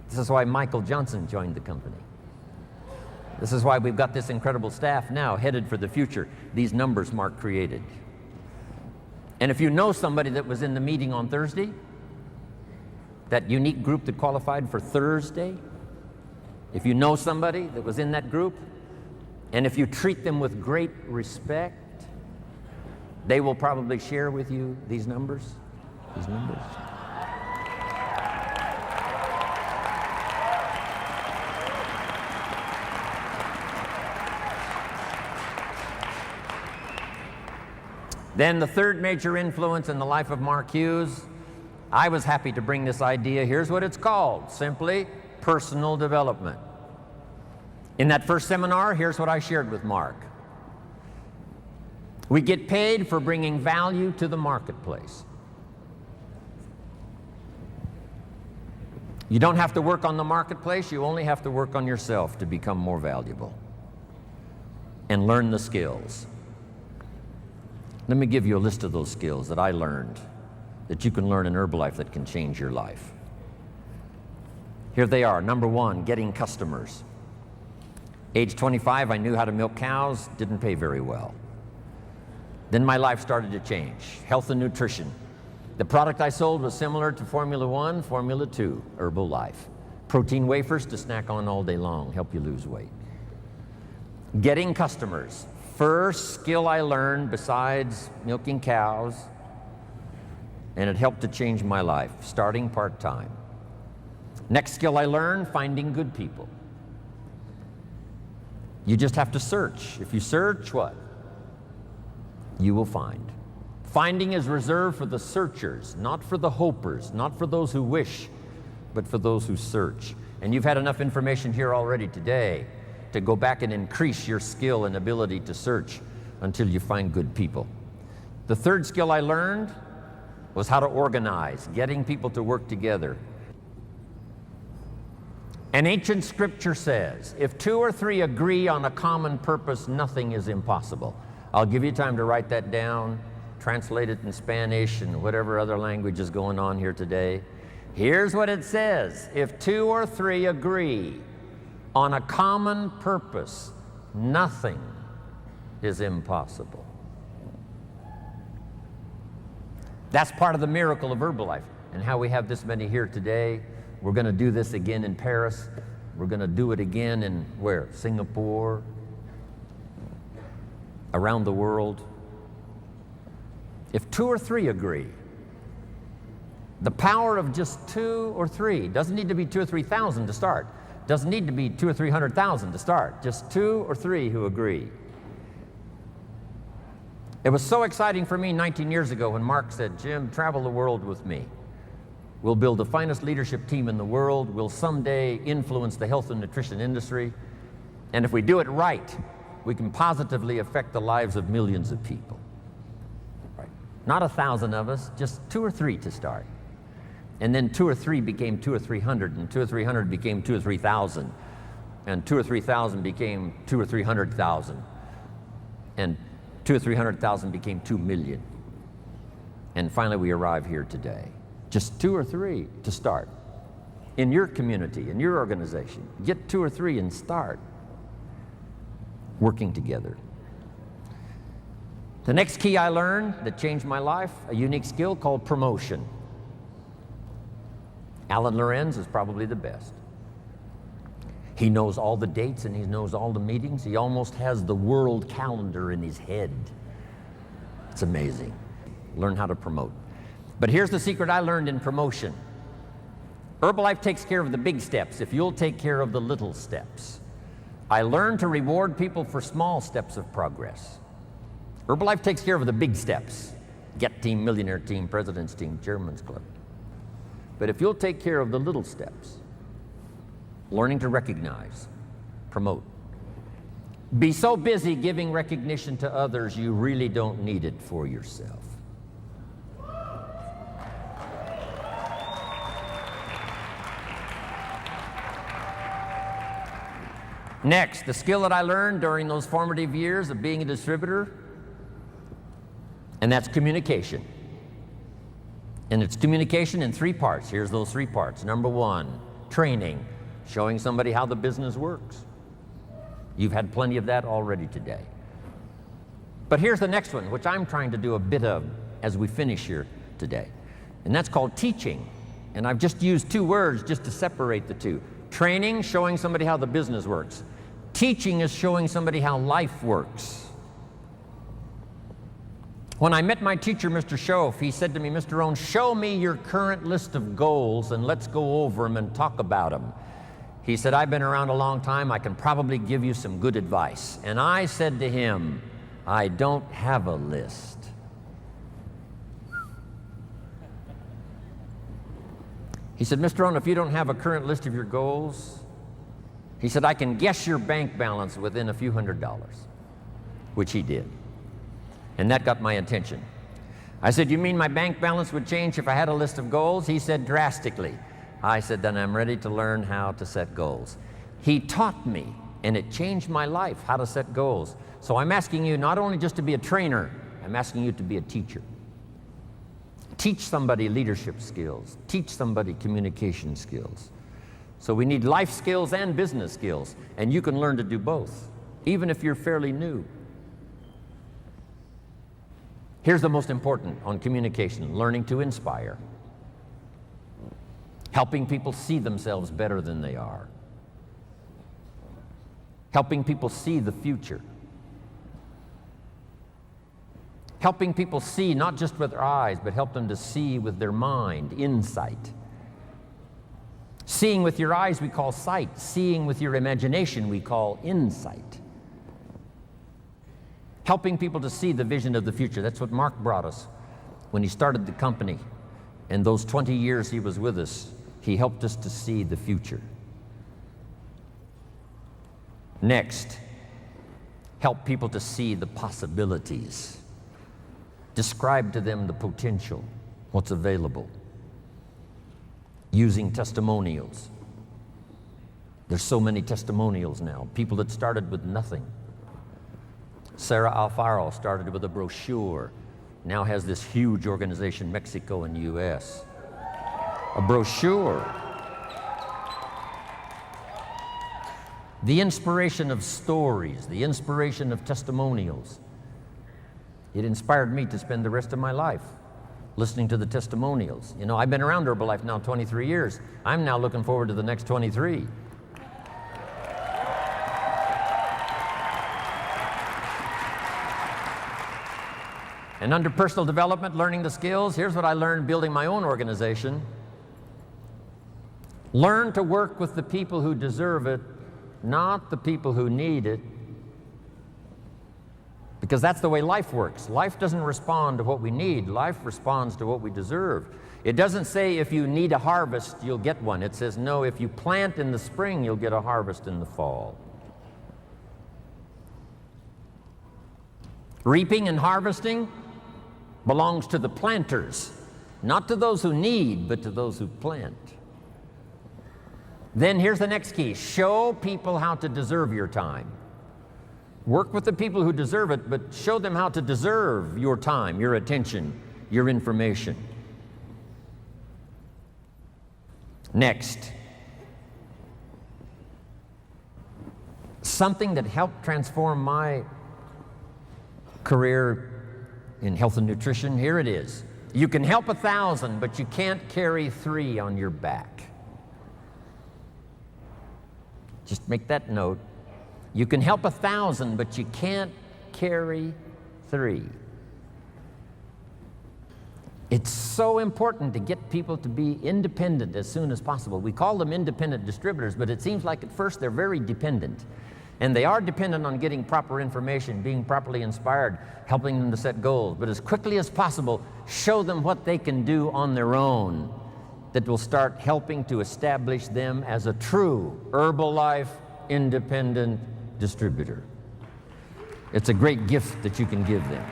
This is why Michael Johnson joined the company. This is why we've got this incredible staff now headed for the future. These numbers Mark created. And if you know somebody that was in the meeting on Thursday, that unique group that qualified for Thursday, if you know somebody that was in that group, and if you treat them with great respect, they will probably share with you these numbers. These numbers. Then the third major influence in the life of Mark Hughes, I was happy to bring this idea. Here's what it's called, simply personal development. In that first seminar, here's what I shared with Mark. We get paid for bringing value to the marketplace. You don't have to work on the marketplace, you only have to work on yourself to become more valuable and learn the skills. Let me give you a list of those skills that I learned that you can learn in Herbalife that can change your life. Here they are. Number 1, getting customers. Age 25, I knew how to milk cows, didn't pay very well. Then my life started to change. Health and nutrition. The product I sold was similar to Formula 1, Formula 2, Herbalife. Protein wafers to snack on all day long, help you lose weight. Getting customers. First skill I learned besides milking cows, and it helped to change my life, starting part-time. Next skill I learned, finding good people. You just have to search. If you search, what? You will find. Finding is reserved for the searchers, not for the hopers, not for those who wish, but for those who search. And you've had enough information here already today to go back and increase your skill and ability to search until you find good people. The third skill I learned was how to organize, getting people to work together. An ancient scripture says, if 2 or 3 agree on a common purpose, nothing is impossible. I'll give you time to write that down, translate it in Spanish and whatever other language is going on here today. Here's what it says. If 2 or 3 agree on a common purpose, nothing is impossible. That's part of the miracle of Herbalife and how we have this many here today. We're going to do this again in Paris. We're going to do it again in where? Singapore, around the world. If 2 or 3 agree, the power of just 2 or 3, doesn't need to be 2 or 3,000 to start. Doesn't need to be 200,000 or 300,000 to start. Just 2 or 3 who agree. It was so exciting for me 19 years ago when Mark said, "Jim, travel the world with me. We'll build the finest leadership team in the world. We'll someday influence the health and nutrition industry. And if we do it right, we can positively affect the lives of millions of people." Right? Not 1,000 of us, just 2 or 3 to start. And then 2 or 3 became 200 or 300, and 200 or 300 became 2,000 or 3,000, and 2,000 or 3,000 became 200,000 or 300,000, and 200,000 or 300,000 became 2 million. And finally we arrive here today. Just 2 or 3 to start. In your community, in your organization, get 2 or 3 and start working together. The next key I learned that changed my life, a unique skill called promotion. Alan Lorenz is probably the best. He knows all the dates and he knows all the meetings. He almost has the world calendar in his head. It's amazing. Learn how to promote. But here's the secret I learned in promotion. Herbalife takes care of the big steps if you'll take care of the little steps. I learned to reward people for small steps of progress. Herbalife takes care of the big steps. Get team, millionaire team, president's team, chairman's club. But if you'll take care of the little steps, learning to recognize, promote. Be so busy giving recognition to others, you really don't need it for yourself. Next, the skill that I learned during those formative years of being a distributor, and that's communication. And it's communication in 3 parts. Here's those 3 parts. Number 1, training, showing somebody how the business works. You've had plenty of that already today. But here's the next one, which I'm trying to do a bit of as we finish here today. And that's called teaching. And I've just used 2 words just to separate the 2. Training, showing somebody how the business works. Teaching is showing somebody how life works. When I met my teacher, Mr. Schoaf, he said to me, "Mr. Rohn, show me your current list of goals and let's go over them and talk about them." He said, "I've been around a long time. I can probably give you some good advice." And I said to him, "I don't have a list." He said, "Mr. Rohn, if you don't have a current list of your goals," he said, "I can guess your bank balance within a few $100s, which he did. And that got my attention. I said, "You mean my bank balance would change if I had a list of goals?" He said, "Drastically." I said, "Then I'm ready to learn how to set goals." He taught me, and it changed my life, how to set goals. So I'm asking you not only just to be a trainer, I'm asking you to be a teacher. Teach somebody leadership skills. Teach somebody communication skills. So we need life skills and business skills, and you can learn to do both, even if you're fairly new. Here's the most important on communication: learning to inspire. Helping people see themselves better than they are. Helping people see the future. Helping people see not just with their eyes, but help them to see with their mind, insight. Seeing with your eyes we call sight. Seeing with your imagination we call insight. Helping people to see the vision of the future. That's what Mark brought us when he started the company. And those 20 years he was with us, he helped us to see the future. Next, help people to see the possibilities. Describe to them the potential, what's available. Using testimonials. There's so many testimonials now. People that started with nothing. Sarah Alfaro started with a brochure, now has this huge organization, Mexico and US. A brochure. the inspiration of stories, the inspiration of testimonials. It inspired me to spend the rest of my life listening to the testimonials. You know, I've been around Herbalife now 23 years. I'm now looking forward to the next 23. And under personal development, learning the skills, here's what I learned building my own organization. Learn to work with the people who deserve it, not the people who need it. Because that's the way life works. Life doesn't respond to what we need. Life responds to what we deserve. It doesn't say if you need a harvest, you'll get one. It says, no, if you plant in the spring, you'll get a harvest in the fall. Reaping and harvesting belongs to the planters, not to those who need, but to those who plant. Then here's the next key. Show people how to deserve your time. Work with the people who deserve it, but show them how to deserve your time, your attention, your information. Next, something that helped transform my career in health and nutrition, here it is. You can help 1,000, but you can't carry 3 on your back. Just make that note. You can help 1,000, but you can't carry 3. It's so important to get people to be independent as soon as possible. We call them independent distributors, but it seems like at first they're very dependent. And they are dependent on getting proper information, being properly inspired, helping them to set goals. But as quickly as possible, show them what they can do on their own that will start helping to establish them as a true Herbalife independent distributor. It's a great gift that you can give them.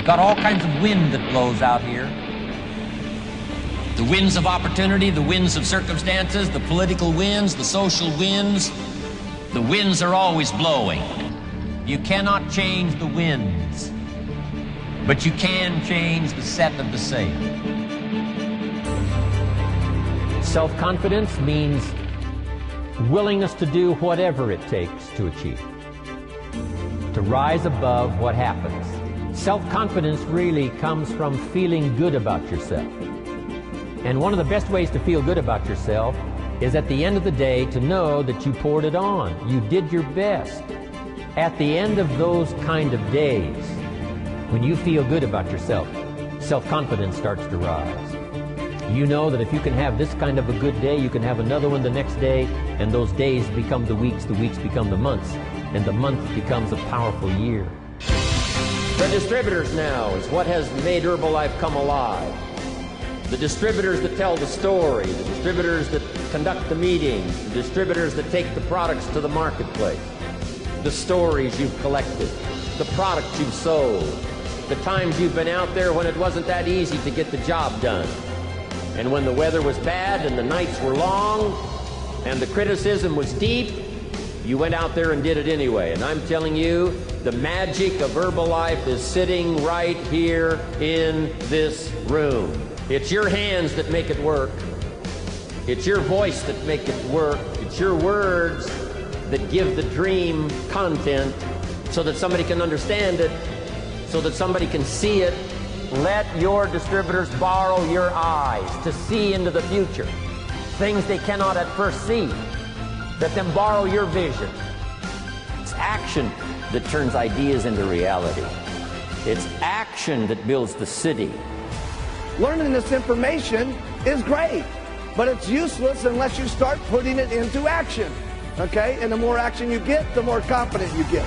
Got all kinds of wind that blows out here. The winds of opportunity, the winds of circumstances, the political winds, the social winds. The winds are always blowing. You cannot change the winds, but you can change the set of the sail. Self-confidence means willingness to do whatever it takes to achieve, to rise above what happens. Self-confidence really comes from feeling good about yourself. And one of the best ways to feel good about yourself is at the end of the day to know that you poured it on. You did your best. At the end of those kind of days, when you feel good about yourself, self-confidence starts to rise. You know that if you can have this kind of a good day, you can have another one the next day, and those days become the weeks become the months, and the month becomes a powerful year. The distributors now is what has made Herbalife come alive. The distributors that tell the story, the distributors that conduct the meetings, the distributors that take the products to the marketplace, the stories you've collected, the products you've sold, the times you've been out there when it wasn't that easy to get the job done, and when the weather was bad and the nights were long and the criticism was deep, you went out there and did it anyway. And I'm telling you, the magic of Herbalife is sitting right here in this room. It's your hands that make it work. It's your voice that make it work. It's your words that give the dream content so that somebody can understand it, so that somebody can see it. Let your distributors borrow your eyes to see into the future, things they cannot at first see. Let them borrow your vision. It's action that turns ideas into reality. It's action that builds the city. Learning this information is great, but it's useless unless you start putting it into action, okay? And the more action you get, the more confident you get.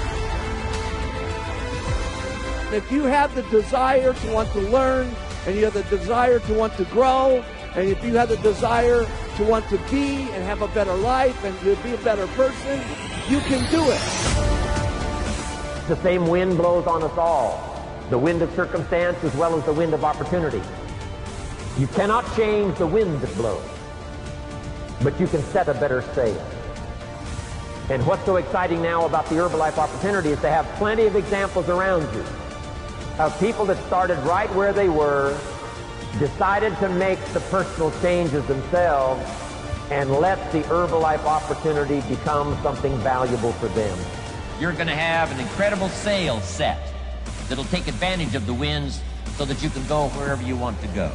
If you have the desire to want to learn, and you have the desire to want to grow, and if you have the desire to want to be and have a better life and to be a better person, you can do it. The same wind blows on us all. The wind of circumstance as well as the wind of opportunity. You cannot change the wind that blows, but you can set a better sail. And what's so exciting now about the Herbalife opportunity is to have plenty of examples around you of people that started right where they were, decided to make the personal changes themselves, and let the Herbalife opportunity become something valuable for them. You're going to have an incredible sail set that'll take advantage of the winds so that you can go wherever you want to go.